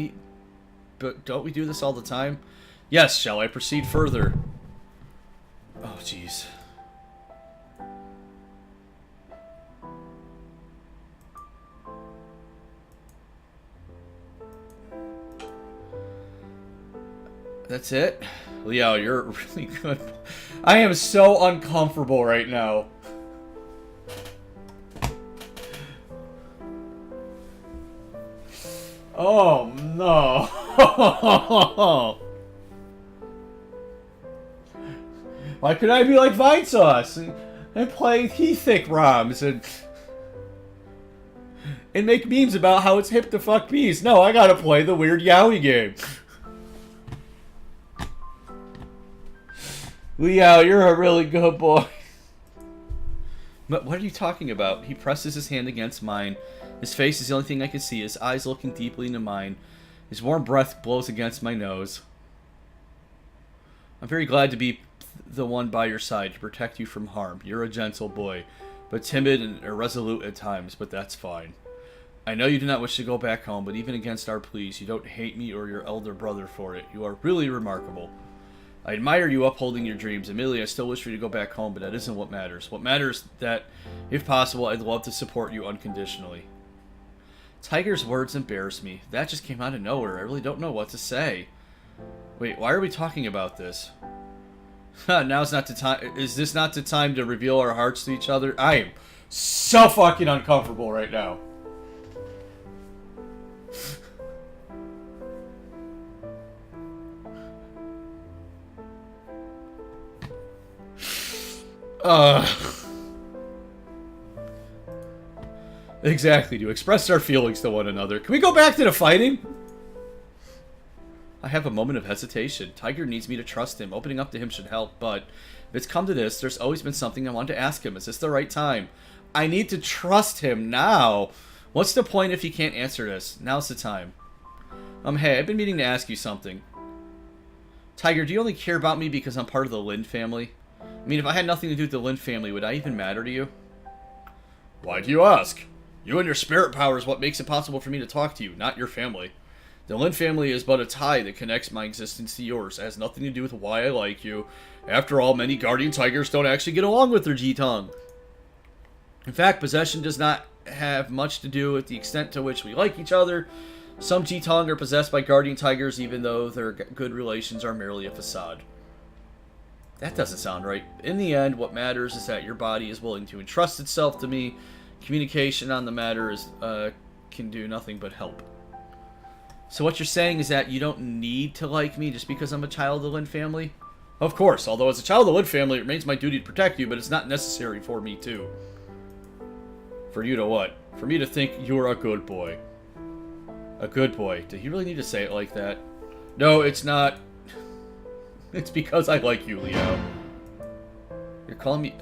do this all the time? Yes, shall I proceed further? Oh, jeez. That's it? Leo, you're really good. I am so uncomfortable right now. Oh, no. Why could I be like Vine Sauce and play He-Thick ROMs and make memes about how it's hip to fuck bees? No, I gotta play the weird yaoi game. Leo, you're a really good boy. But what are you talking about? He presses his hand against mine. His face is the only thing I can see, his eyes looking deeply into mine. His warm breath blows against my nose. I'm very glad to be the one by your side to protect you from harm. You're a gentle boy, but timid and irresolute at times, but that's fine. I know you do not wish to go back home, but even against our pleas, you don't hate me or your elder brother for it. You are really remarkable. I admire you upholding your dreams. Admittedly, I still wish for you to go back home, but that isn't what matters. What matters is that, if possible, I'd love to support you unconditionally. Tiger's words embarrass me. That just came out of nowhere. I really don't know what to say. Wait, why are we talking about this? Now's not the time. Is this not the time to reveal our hearts to each other? I am so fucking uncomfortable right now. Exactly, to express our feelings to one another. Can we go back to the fighting? I have a moment of hesitation. Tiger needs me to trust him. Opening up to him should help, but if it's come to this, there's always been something I want to ask him. Is this the right time? I need to trust him now. What's the point if he can't answer this? Now's the time. Hey, I've been meaning to ask you something. Tiger, do you only care about me because I'm part of the Lin family? I mean, if I had nothing to do with the Lin family, would I even matter to you? Why do you ask? You and your spirit power is what makes it possible for me to talk to you, not your family. The Lin family is but a tie that connects my existence to yours. It has nothing to do with why I like you. After all, many guardian tigers don't actually get along with their G-Tongue. In fact, possession does not have much to do with the extent to which we like each other. Some G-Tongue are possessed by guardian tigers, even though their good relations are merely a facade. That doesn't sound right. In the end, what matters is that your body is willing to entrust itself to me. Communication on the matter is can do nothing but help. So what you're saying is that you don't need to like me just because I'm a child of the Lin family? Of course, although as a child of the Lin family, it remains my duty to protect you, but it's not necessary for me to. For you to what? For me to think you're a good boy. A good boy. Did he really need to say it like that? No, it's not. It's because I like you, Leo. You're calling me...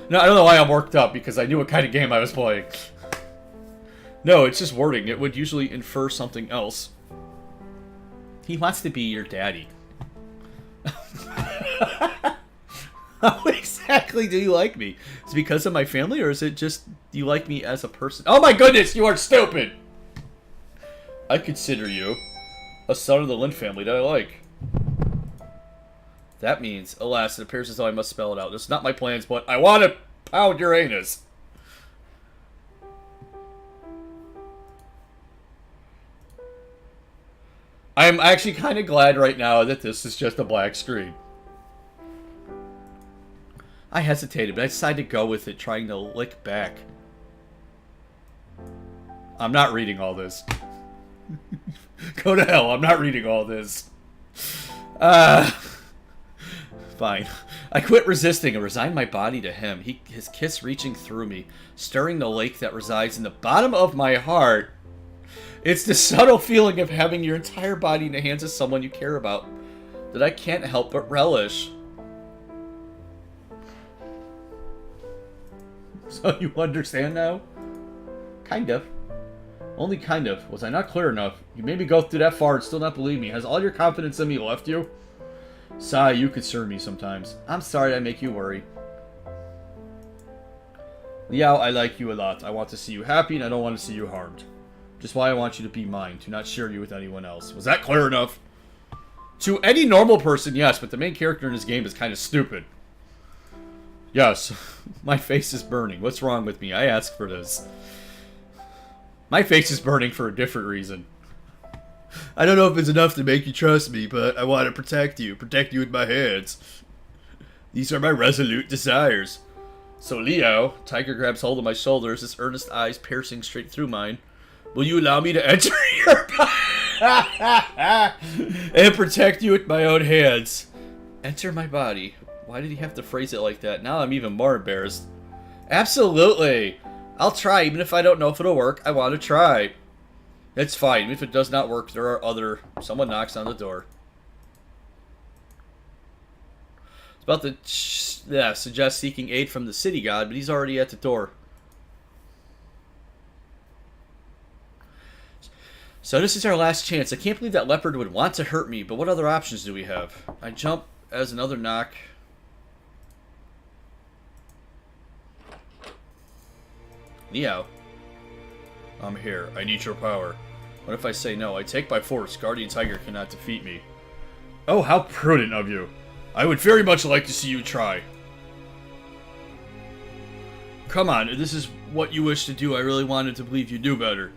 No, I don't know why I'm worked up, because I knew what kind of game I was playing. No, it's just wording. It would usually infer something else. He wants to be your daddy. How exactly do you like me? Is it because of my family, or is it just you like me as a person? Oh my goodness, you are stupid! I consider you a son of the Lin family that I like. That means, alas, it appears as though I must spell it out. It's not my plans, but I want to pound your anus. I am actually kind of glad right now that this is just a black screen. I hesitated, but I decided to go with it, trying to lick back. I'm not reading all this. Go to hell, I'm not reading all this. Fine. I quit resisting and resigned my body to him. His kiss reaching through me, stirring the lake that resides in the bottom of my heart. It's the subtle feeling of having your entire body in the hands of someone you care about that I can't help but relish. So you understand now? Kind of. Only kind of. Was I not clear enough? You made me go through that far and still not believe me. Has all your confidence in me left you? Sigh, you concern me sometimes. I'm sorry I make you worry. Liao, I like you a lot. I want to see you happy and I don't want to see you harmed. Just why I want you to be mine, to not share you with anyone else. Was that clear enough? To any normal person, yes, but the main character in this game is kind of stupid. Yes, my face is burning. What's wrong with me? I asked for this. My face is burning for a different reason. I don't know if it's enough to make you trust me, but I want to protect you with my hands. These are my resolute desires. So Leo, Tiger grabs hold of my shoulders, his earnest eyes piercing straight through mine. Will you allow me to enter your body and protect you with my own hands? Enter my body. Why did he have to phrase it like that? Now I'm even more embarrassed. Absolutely. I'll try, even if I don't know if it'll work. I want to try. It's fine. If it does not work, there are other... Someone knocks on the door. It's about to suggest seeking aid from the city god, but he's already at the door. So this is our last chance. I can't believe that leopard would want to hurt me, but what other options do we have? I jump as another knock. Leo. I'm here. I need your power. What if I say no? I take by force. Guardian Tiger cannot defeat me. Oh, how prudent of you. I would very much like to see you try. Come on, if this is what you wish to do, I really wanted to believe you do better.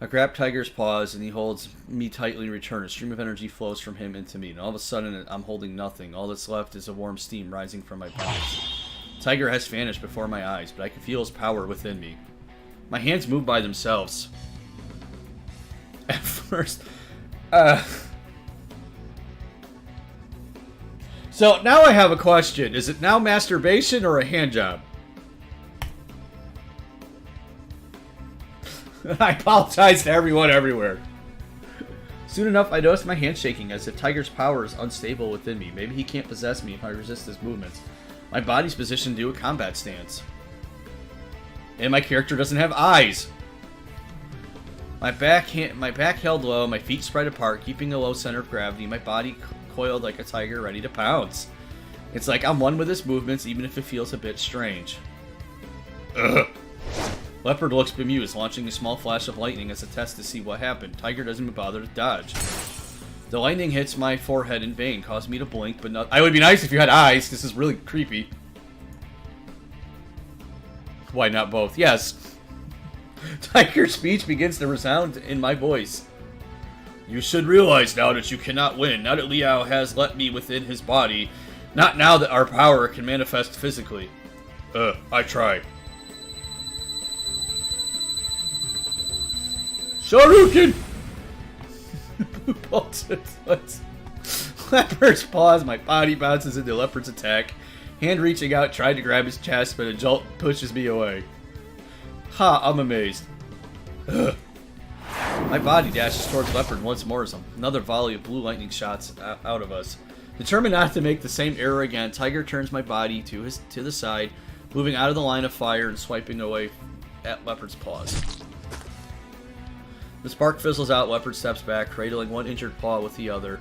I grab Tiger's paws, and he holds me tightly in return. A stream of energy flows from him into me, and all of a sudden, I'm holding nothing. All that's left is a warm steam rising from my palms. Tiger has vanished before my eyes, but I can feel his power within me. My hands move by themselves. At first, So, now I have a question. Is it now masturbation or a hand job? I apologize to everyone everywhere. Soon enough, I noticed my hand shaking as if Tiger's power is unstable within me. Maybe he can't possess me if I resist his movements. My body's positioned to do a combat stance. And my character doesn't have eyes. My back held low, my feet spread apart, keeping a low center of gravity, my body coiled like a tiger ready to pounce. It's like I'm one with his movements, even if it feels a bit strange. Ugh. Leopard looks bemused, launching a small flash of lightning as a test to see what happened. Tiger doesn't even bother to dodge. The lightning hits my forehead in vain, causing me to blink, but not. I would be nice if you had eyes. This is really creepy. Why not both? Yes. Tiger's speech begins to resound in my voice. You should realize now that you cannot win. Now that Liao has let me within his body. Not now that our power can manifest physically. I try. Shoryuken! Leopard's paws, my body bounces into Leopard's attack. Hand reaching out, tried to grab his chest, but a jolt pushes me away. Ha, I'm amazed. Ugh. My body dashes towards Leopard once more as another volley of blue lightning shots out of us. Determined not to make the same error again, Tiger turns my body to the side, moving out of the line of fire and swiping away at Leopard's paws. The spark fizzles out, Leopard steps back, cradling one injured paw with the other.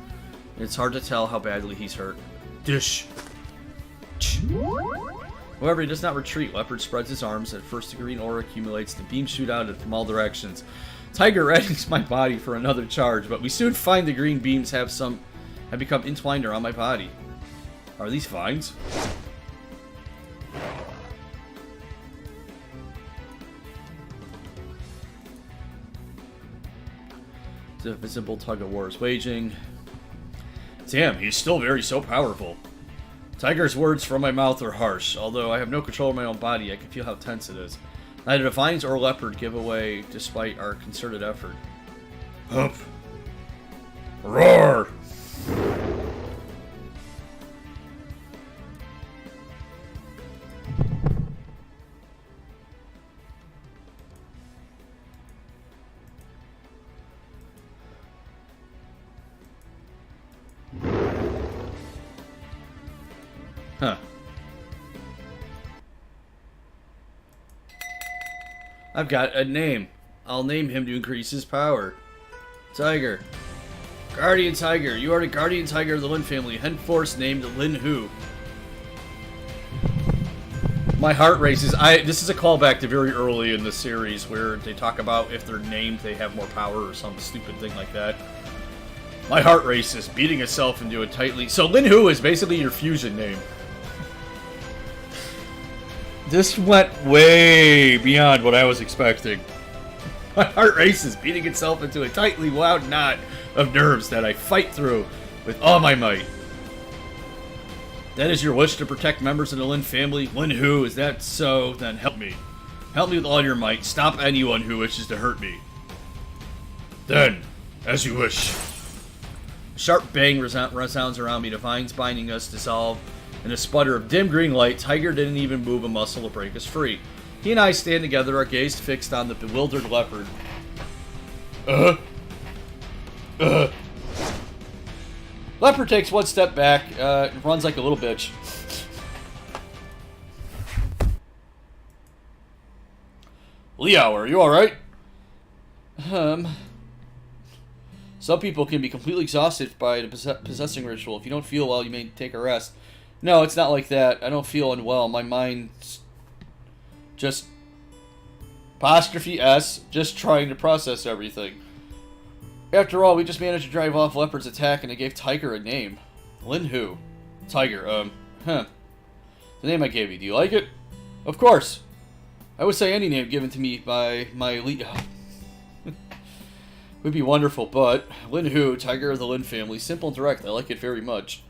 It's hard to tell how badly he's hurt. Dish! However, he does not retreat. Leopard spreads his arms. At first, the green aura accumulates. The beams shoot out from all directions. Tiger readies my body for another charge, but we soon find the green beams have become entwined around my body. Are these vines? The visible tug of war is waging. Damn, he's still so powerful. Tiger's words from my mouth are harsh. Although I have no control of my own body, I can feel how tense it is. Neither the vines or Leopard give away despite our concerted effort. Hump! Roar! Huh. I've got a name. I'll name him to increase his power. Tiger. Guardian Tiger. You are the Guardian Tiger of the Lin family, henceforth named Lin Hu. My heart races. This is a callback to very early in the series where they talk about if they're named, they have more power or some stupid thing like that. My heart races, beating itself into a tightly... So Lin Hu is basically your fusion name. This went way beyond what I was expecting. My heart races, beating itself into a tightly wound knot of nerves that I fight through with all my might. That is your wish to protect members of the Lin family? Lin Hu, is that so? Then help me. Help me with all your might. Stop anyone who wishes to hurt me. Then, as you wish. A sharp bang resounds around me, the vines binding us dissolve. In a sputter of dim green light, Tiger didn't even move a muscle to break us free. He and I stand together, our gaze fixed on the bewildered leopard. Leopard takes one step back, and runs like a little bitch. Liao, are you alright? Some people can be completely exhausted by the possessing ritual. If you don't feel well, you may take a rest. No, it's not like that. I don't feel unwell. My mind's just... apostrophe S, just trying to process everything. After all, we just managed to drive off Leopard's attack and it gave Tiger a name. Lin Hu. Tiger, The name I gave you, do you like it? Of course. I would say any name given to me by my elite... would be wonderful, but... Lin Hu, Tiger of the Lin family, simple and direct, I like it very much.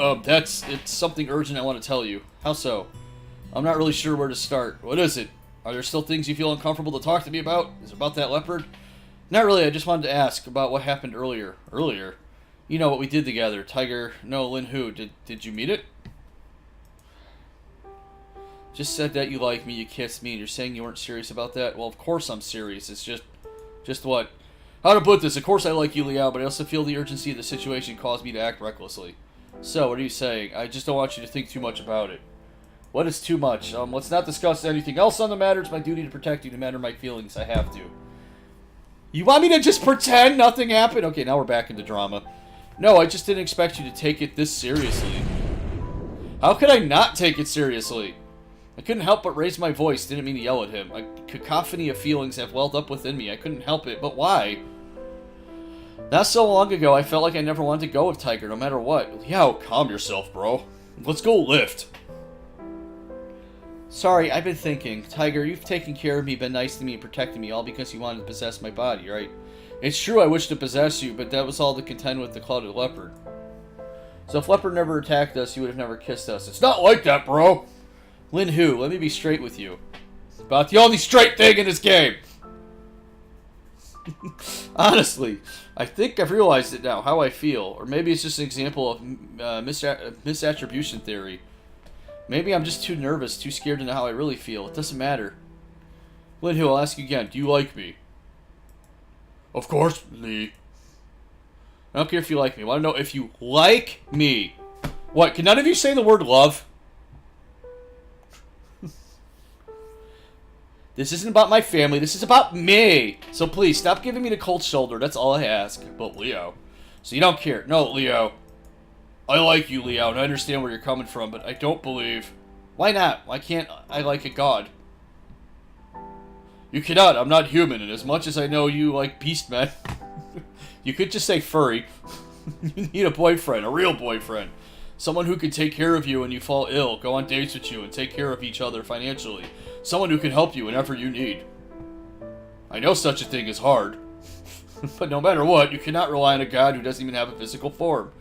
It's something urgent I want to tell you. How so? I'm not really sure where to start. What is it? Are there still things you feel uncomfortable to talk to me about? Is it about that leopard? Not really, I just wanted to ask about what happened earlier. Earlier? You know what we did together. Tiger, no, Lin Hu, did you meet it? Just said that you like me, you kissed me, and you're saying you weren't serious about that? Well, of course I'm serious. It's just what? How to put this? Of course I like you, Liao, but I also feel the urgency of the situation caused me to act recklessly. So, what are you saying? I just don't want you to think too much about it. What is too much? Let's not discuss anything else on the matter. It's my duty to protect you no matter my feelings. I have to. You want me to just pretend nothing happened? Okay, now we're back into drama. No, I just didn't expect you to take it this seriously. How could I not take it seriously? I couldn't help but raise my voice. Didn't mean to yell at him. A cacophony of feelings have welled up within me. I couldn't help it, but why? Not so long ago, I felt like I never wanted to go with Tiger, no matter what. Yo, calm yourself, bro. Let's go lift. Sorry, I've been thinking. Tiger, you've taken care of me, been nice to me, and protected me, all because you wanted to possess my body, right? It's true I wish to possess you, but that was all to contend with the clouded leopard. So if Leopard never attacked us, he would have never kissed us. It's not like that, bro! Lin Hu, let me be straight with you. About the only straight thing in this game! Honestly, I think I've realized it now, how I feel. Or maybe it's just an example of misattribution theory. Maybe I'm just too nervous, too scared to know how I really feel. It doesn't matter. Lin Hu, I'll ask you again. Do you like me? Of course, Lee. I don't care if you like me. I want to know if you like me. What? Can none of you say the word love? This isn't about my family. This is about me. So please, stop giving me the cold shoulder. That's all I ask. But Leo. So you don't care. No, Leo. I like you, Leo, and I understand where you're coming from, but I don't believe... Why not? Why can't I like a god? You cannot. I'm not human, and as much as I know you like beastmen, you could just say furry. You need a boyfriend, a real boyfriend. Someone who can take care of you when you fall ill, go on dates with you, and take care of each other financially. Someone who can help you whenever you need. I know such a thing is hard. But no matter what, you cannot rely on a god who doesn't even have a physical form.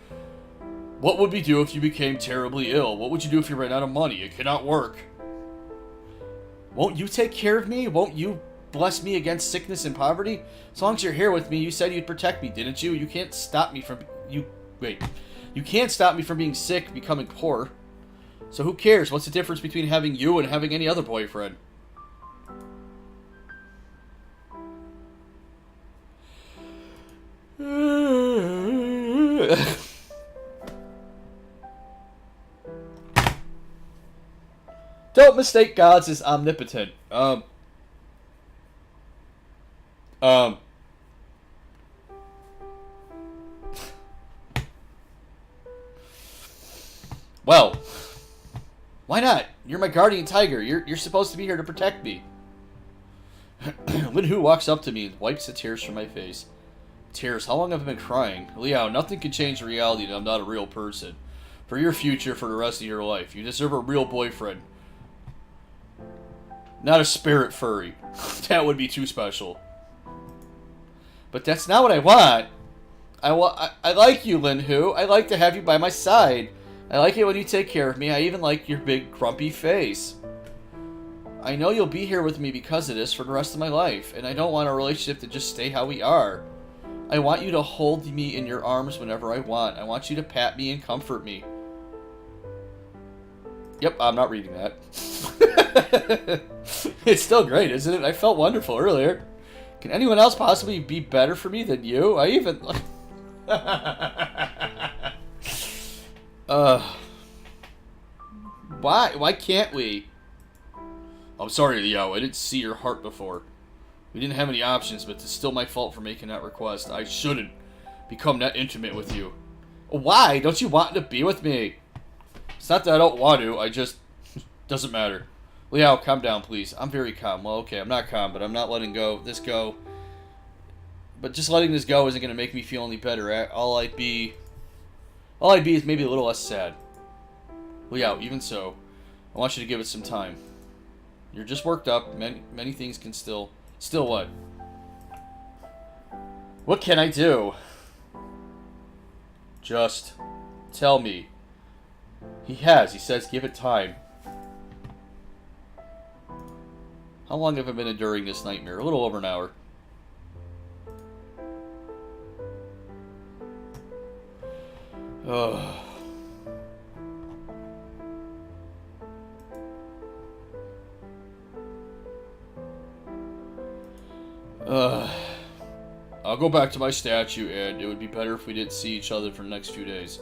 What would we do if you became terribly ill? What would you do if you ran out of money? It cannot work. Won't you take care of me? Won't you bless me against sickness and poverty? As long as you're here with me, you said you'd protect me, didn't you? You can't stop me from... You can't stop me from being sick, becoming poor. So who cares? What's the difference between having you and having any other boyfriend? Don't mistake gods as omnipotent. Well, Why not? You're my guardian tiger. You're supposed to be here to protect me. Lin Hu walks up to me and wipes the tears from my face. Tears, how long have I been crying? Liao, nothing can change the reality that I'm not a real person. For your future, for the rest of your life, you deserve a real boyfriend. Not a spirit furry. That would be too special. But that's not what I want. I like you, Lin Hu. I like to have you by my side. I like it when you take care of me. I even like your big, grumpy face. I know you'll be here with me because of this for the rest of my life, and I don't want our relationship to just stay how we are. I want you to hold me in your arms whenever I want. I want you to pat me and comfort me. Yep, I'm not reading that. It's still great, isn't it? I felt wonderful earlier. Can anyone else possibly be better for me than you? I even... Why? Why can't we? I'm sorry, Liao. I didn't see your heart before. We didn't have any options, but it's still my fault for making that request. I shouldn't become that intimate with you. Why? Don't you want to be with me? It's not that I don't want to. I just... doesn't matter. Liao, calm down, please. I'm very calm. Well, okay, I'm not calm, but I'm not letting this go. But just letting this go isn't going to make me feel any better. All I'd be is maybe a little less sad. Liao, even so, I want you to give it some time. You're just worked up. Many things can still what? What can I do? Just tell me. He says give it time. How long have I been enduring this nightmare? A little over an hour. Ugh. I'll go back to my statue, and it would be better if we didn't see each other for the next few days.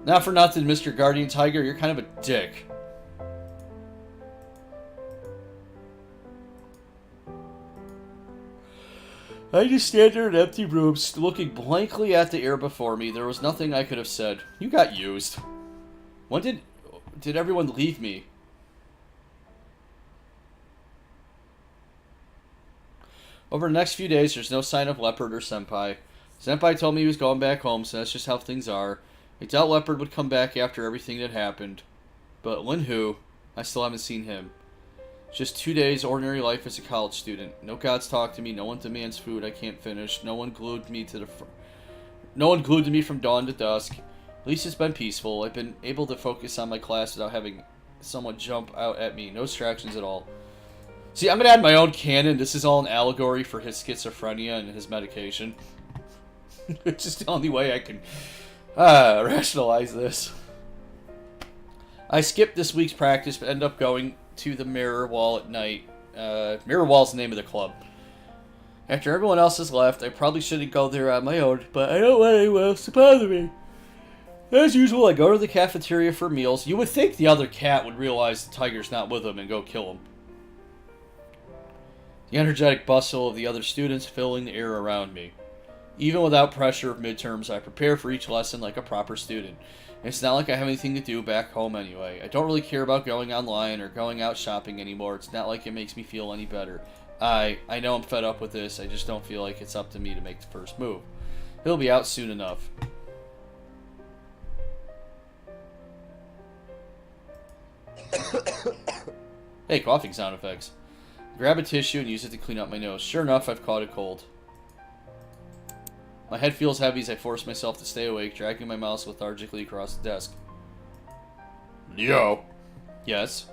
Not for nothing, Mr. Guardian Tiger, you're kind of a dick. I just stand there in an empty room, looking blankly at the air before me. There was nothing I could have said. You got used. When did everyone leave me? Over the next few days, there's no sign of Leopard or Senpai. Senpai told me he was going back home, so that's just how things are. I doubt Leopard would come back after everything that happened. But Lin Hu, I still haven't seen him. Just 2 days, ordinary life as a college student. No gods talk to me, no one demands food I can't finish, no one glued to me from dawn to dusk. At least it's been peaceful. I've been able to focus on my class without having someone jump out at me. No distractions at all. See, I'm going to add my own canon. This is all an allegory for his schizophrenia and his medication. It's just the only way I can rationalize this. I skipped this week's practice, but ended up going to the mirror wall at night. Mirror wall's the name of the club. After everyone else has left, I probably shouldn't go there on my own, but I don't want anyone else to bother me. As usual, I go to the cafeteria for meals. You would think the other cat would realize the tiger's not with him and go kill him. The energetic bustle of the other students filling the air around me. Even without pressure of midterms, I prepare for each lesson like a proper student. It's not like I have anything to do back home anyway. I don't really care about going online or going out shopping anymore. It's not like it makes me feel any better. I know I'm fed up with this. I just don't feel like it's up to me to make the first move. He'll be out soon enough. Hey, coughing sound effects. Grab a tissue and use it to clean up my nose. Sure enough, I've caught a cold. My head feels heavy as I force myself to stay awake, dragging my mouse lethargically across the desk. Leo. Yes?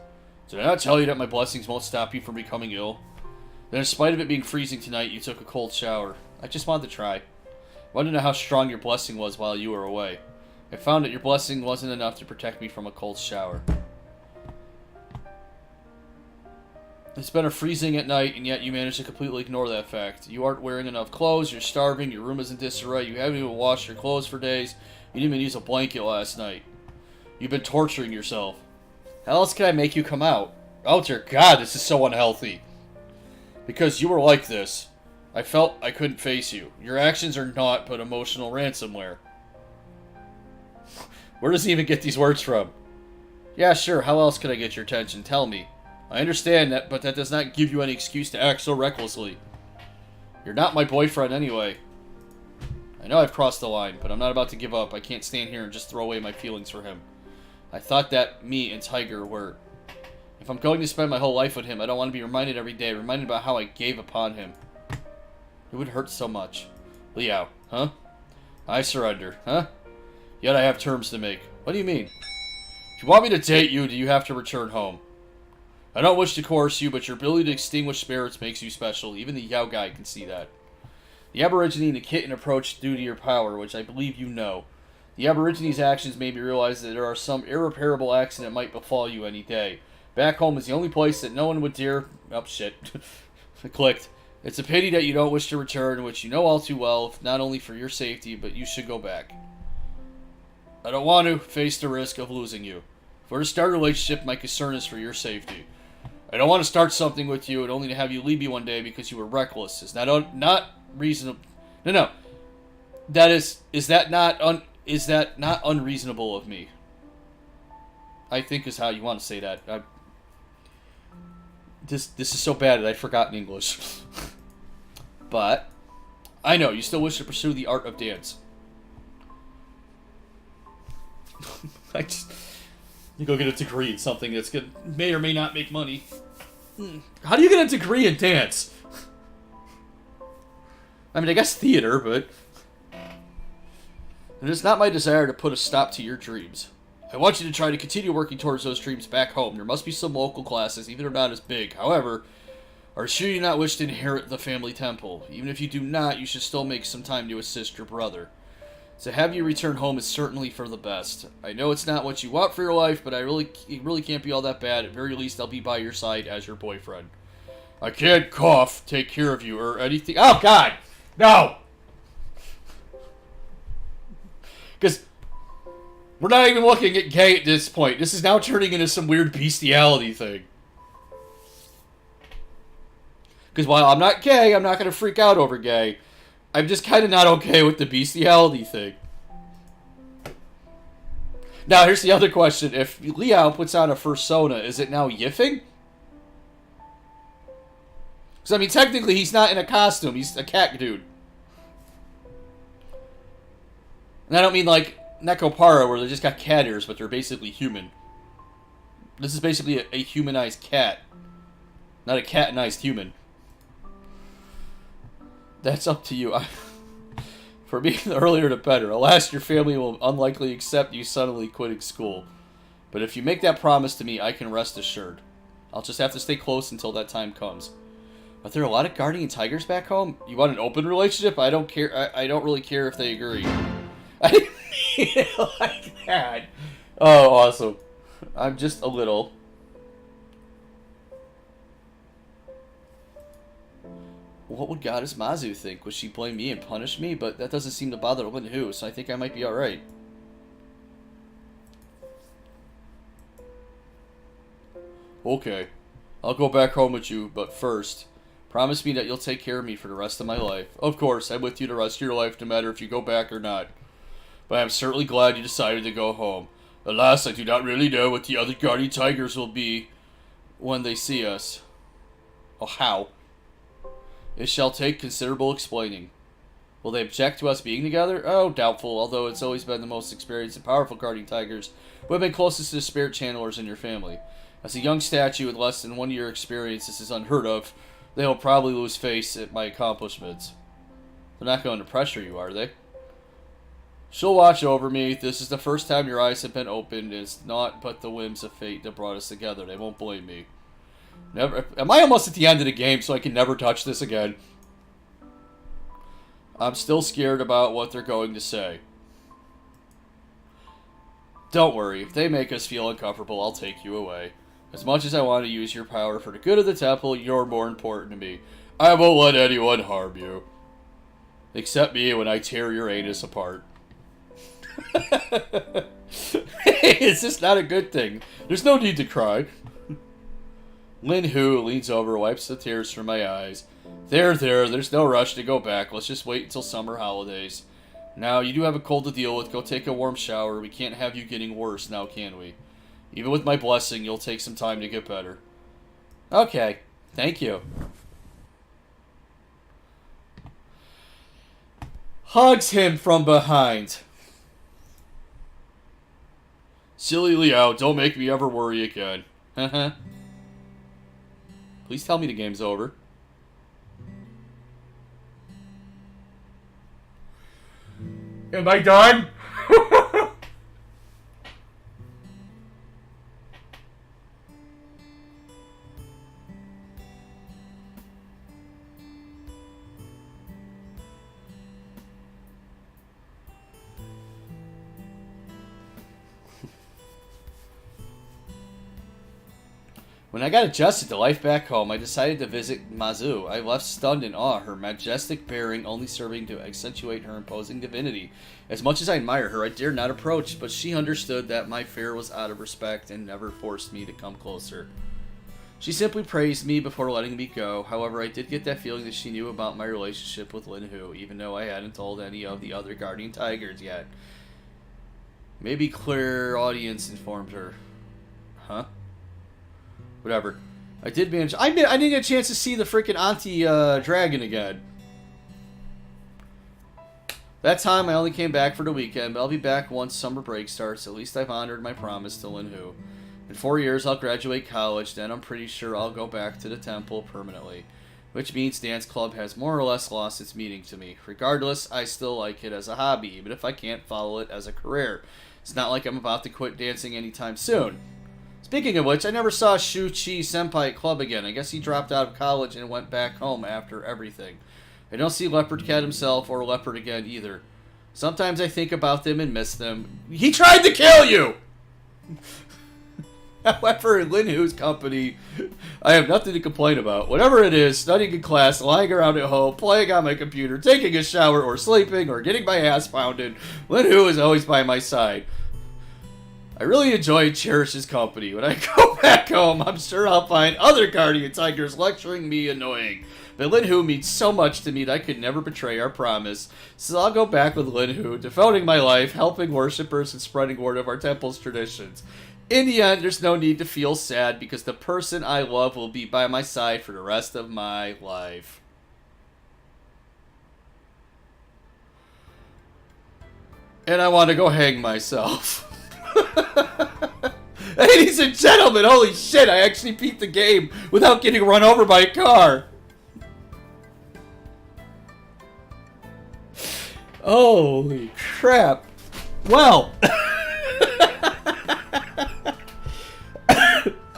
Did I not tell you that my blessings won't stop you from becoming ill? Then in spite of it being freezing tonight, you took a cold shower. I just wanted to try. I wanted to know how strong your blessing was while you were away. I found that your blessing wasn't enough to protect me from a cold shower. It's been a freezing at night, and yet you managed to completely ignore that fact. You aren't wearing enough clothes, you're starving, your room is in disarray, you haven't even washed your clothes for days, you didn't even use a blanket last night. You've been torturing yourself. How else can I make you come out? Oh dear God, this is so unhealthy. Because you were like this. I felt I couldn't face you. Your actions are naught but emotional ransomware. Where does he even get these words from? Yeah, sure, how else could I get your attention? Tell me. I understand that, but that does not give you any excuse to act so recklessly. You're not my boyfriend anyway. I know I've crossed the line, but I'm not about to give up. I can't stand here and just throw away my feelings for him. I thought that me and Tiger were... If I'm going to spend my whole life with him, I don't want to be reminded every day, reminded about how I gave upon him. It would hurt so much. Liao, huh? I surrender, huh? Yet I have terms to make. What do you mean? If you want me to date you, do you have to return home? I don't wish to coerce you, but your ability to extinguish spirits makes you special. Even the Yao guy can see that. The Aborigine and the kitten approach due to your power, which I believe you know. The Aborigine's actions made me realize that there are some irreparable accident might befall you any day. Back home is the only place that no one would dare... Oh, shit. I clicked. It's a pity that you don't wish to return, which you know all too well, not only for your safety, but you should go back. I don't want to face the risk of losing you. If we're to start a relationship, my concern is for your safety. I don't want to start something with you and only to have you leave me one day because you were reckless. Is that not reasonable? No. Is that not unreasonable of me? I think is how you want to say that. This is so bad that I've forgotten English. But I know you still wish to pursue the art of dance. You go get a degree in something that's good, may or may not make money. How do you get a degree in dance? I mean, I guess theater, but... It is not my desire to put a stop to your dreams. I want you to try to continue working towards those dreams back home. There must be some local classes, even if they're not as big. However, are sure you not wish to inherit the family temple. Even if you do not, you should still make some time to assist your brother. To have you return home is certainly for the best. I know it's not what you want for your life, but it really can't be all that bad. At very least, I'll be by your side as your boyfriend. I can't cough, take care of you, or anything. Oh, God! No! Because we're not even looking at gay at this point. This is now turning into some weird bestiality thing. Because while I'm not gay, I'm not going to freak out over gay. I'm just kind of not okay with the bestiality thing. Now, here's the other question. If Liao puts on a fursona, is it now yiffing? Because, I mean, technically, he's not in a costume. He's a cat dude. And I don't mean like Nekkopara, where they just got cat ears, but they're basically human. This is basically a humanized cat. Not a cat-nized human. That's up to you. For me, the earlier the better. Alas, your family will unlikely accept you suddenly quitting school. But if you make that promise to me, I can rest assured. I'll just have to stay close until that time comes. Are there a lot of guardian tigers back home? You want an open relationship? I don't care. I don't really care if they agree. I didn't mean it like that. Oh, awesome. I'm just a little... What would Goddess Mazu think? Would she blame me and punish me? But that doesn't seem to bother Lin Hu, so I think I might be alright. Okay. I'll go back home with you, but first, promise me that you'll take care of me for the rest of my life. Of course, I'm with you the rest of your life, no matter if you go back or not. But I'm certainly glad you decided to go home. Alas, I do not really know what the other guardian tigers will be when they see us. Oh, how? It shall take considerable explaining. Will they object to us being together? Oh, doubtful, although it's always been the most experienced and powerful guardian tigers who have been closest to the spirit channelers in your family. As a young statue with less than 1 year experience, this is unheard of. They will probably lose face at my accomplishments. They're not going to pressure you, are they? She'll watch over me. This is the first time your eyes have been opened. It's not but the whims of fate that brought us together. They won't blame me. Never. Am I almost at the end of the game so I can never touch this again? I'm still scared about what they're going to say. Don't worry. If they make us feel uncomfortable, I'll take you away. As much as I want to use your power for the good of the temple, you're more important to me. I won't let anyone harm you. Except me when I tear your anus apart. It's just not a good thing. There's no need to cry. Lin Hu leans over, wipes the tears from my eyes. There's no rush to go back. Let's just wait until summer holidays. Now, you do have a cold to deal with. Go take a warm shower. We can't have you getting worse now, can we? Even with my blessing, you'll take some time to get better. Okay. Thank you. Hugs him from behind. Silly Leo, don't make me ever worry again. Please tell me the game's over. Am I done? When I got adjusted to life back home, I decided to visit Mazu. I left stunned in awe, her majestic bearing only serving to accentuate her imposing divinity. As much as I admire her, I dared not approach, but she understood that my fear was out of respect and never forced me to come closer. She simply praised me before letting me go. However, I did get that feeling that she knew about my relationship with Lin Hu, even though I hadn't told any of the other guardian tigers yet. Maybe clairaudience informed her. Huh? Whatever. I did manage. I didn't get a chance to see the freaking auntie dragon again. That time I only came back for the weekend, but I'll be back once summer break starts. At least I've honored my promise to Lin Hu. In 4 years, I'll graduate college. Then I'm pretty sure I'll go back to the temple permanently. Which means dance club has more or less lost its meaning to me. Regardless, I still like it as a hobby, even if I can't follow it as a career. It's not like I'm about to quit dancing anytime soon. Speaking of which, I never saw Shu-Chi Senpai at club again. I guess he dropped out of college and went back home after everything. I don't see Leopard Cat himself or Leopard again either. Sometimes I think about them and miss them. He tried to kill you! However, in Lin Hu's company, I have nothing to complain about. Whatever it is, studying in class, lying around at home, playing on my computer, taking a shower, or sleeping, or getting my ass pounded, Lin Hu is always by my side. I really enjoy and cherish his company. When I go back home, I'm sure I'll find other guardian tigers lecturing me annoying. But Lin Hu means so much to me that I could never betray our promise. So I'll go back with Lin Hu, devoting my life, helping worshippers, and spreading word of our temple's traditions. In the end, there's no need to feel sad because the person I love will be by my side for the rest of my life. And I want to go hang myself. Ladies and gentlemen, holy shit, I actually beat the game without getting run over by a car. Holy crap. Well.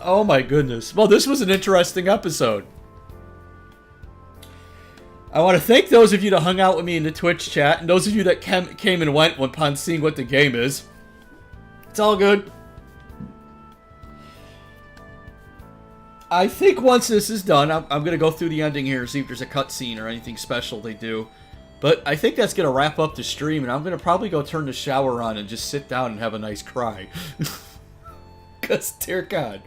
Oh my goodness. Well, this was an interesting episode. I want to thank those of you that hung out with me in the Twitch chat, and those of you that came and went upon seeing what the game is. It's all good. I think once this is done, I'm going to go through the ending here and see if there's a cutscene or anything special they do. But I think that's going to wrap up the stream, and I'm going to probably go turn the shower on and just sit down and have a nice cry. Because, dear God.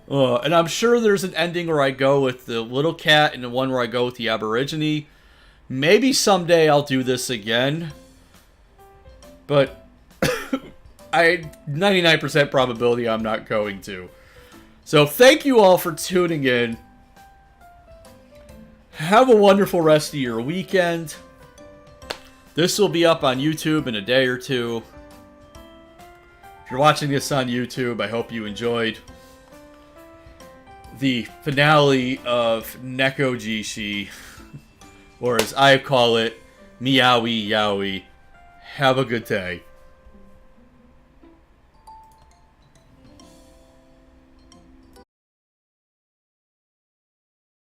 And I'm sure there's an ending where I go with the little cat and the one where I go with the Aborigine. Maybe someday I'll do this again. But I 99% probability I'm not going to. So thank you all for tuning in. Have a wonderful rest of your weekend. This will be up on YouTube in a day or two. If you're watching this on YouTube, I hope you enjoyed the finale of Nekkojishi, or as I call it, Meowie Yowie. Have a good day.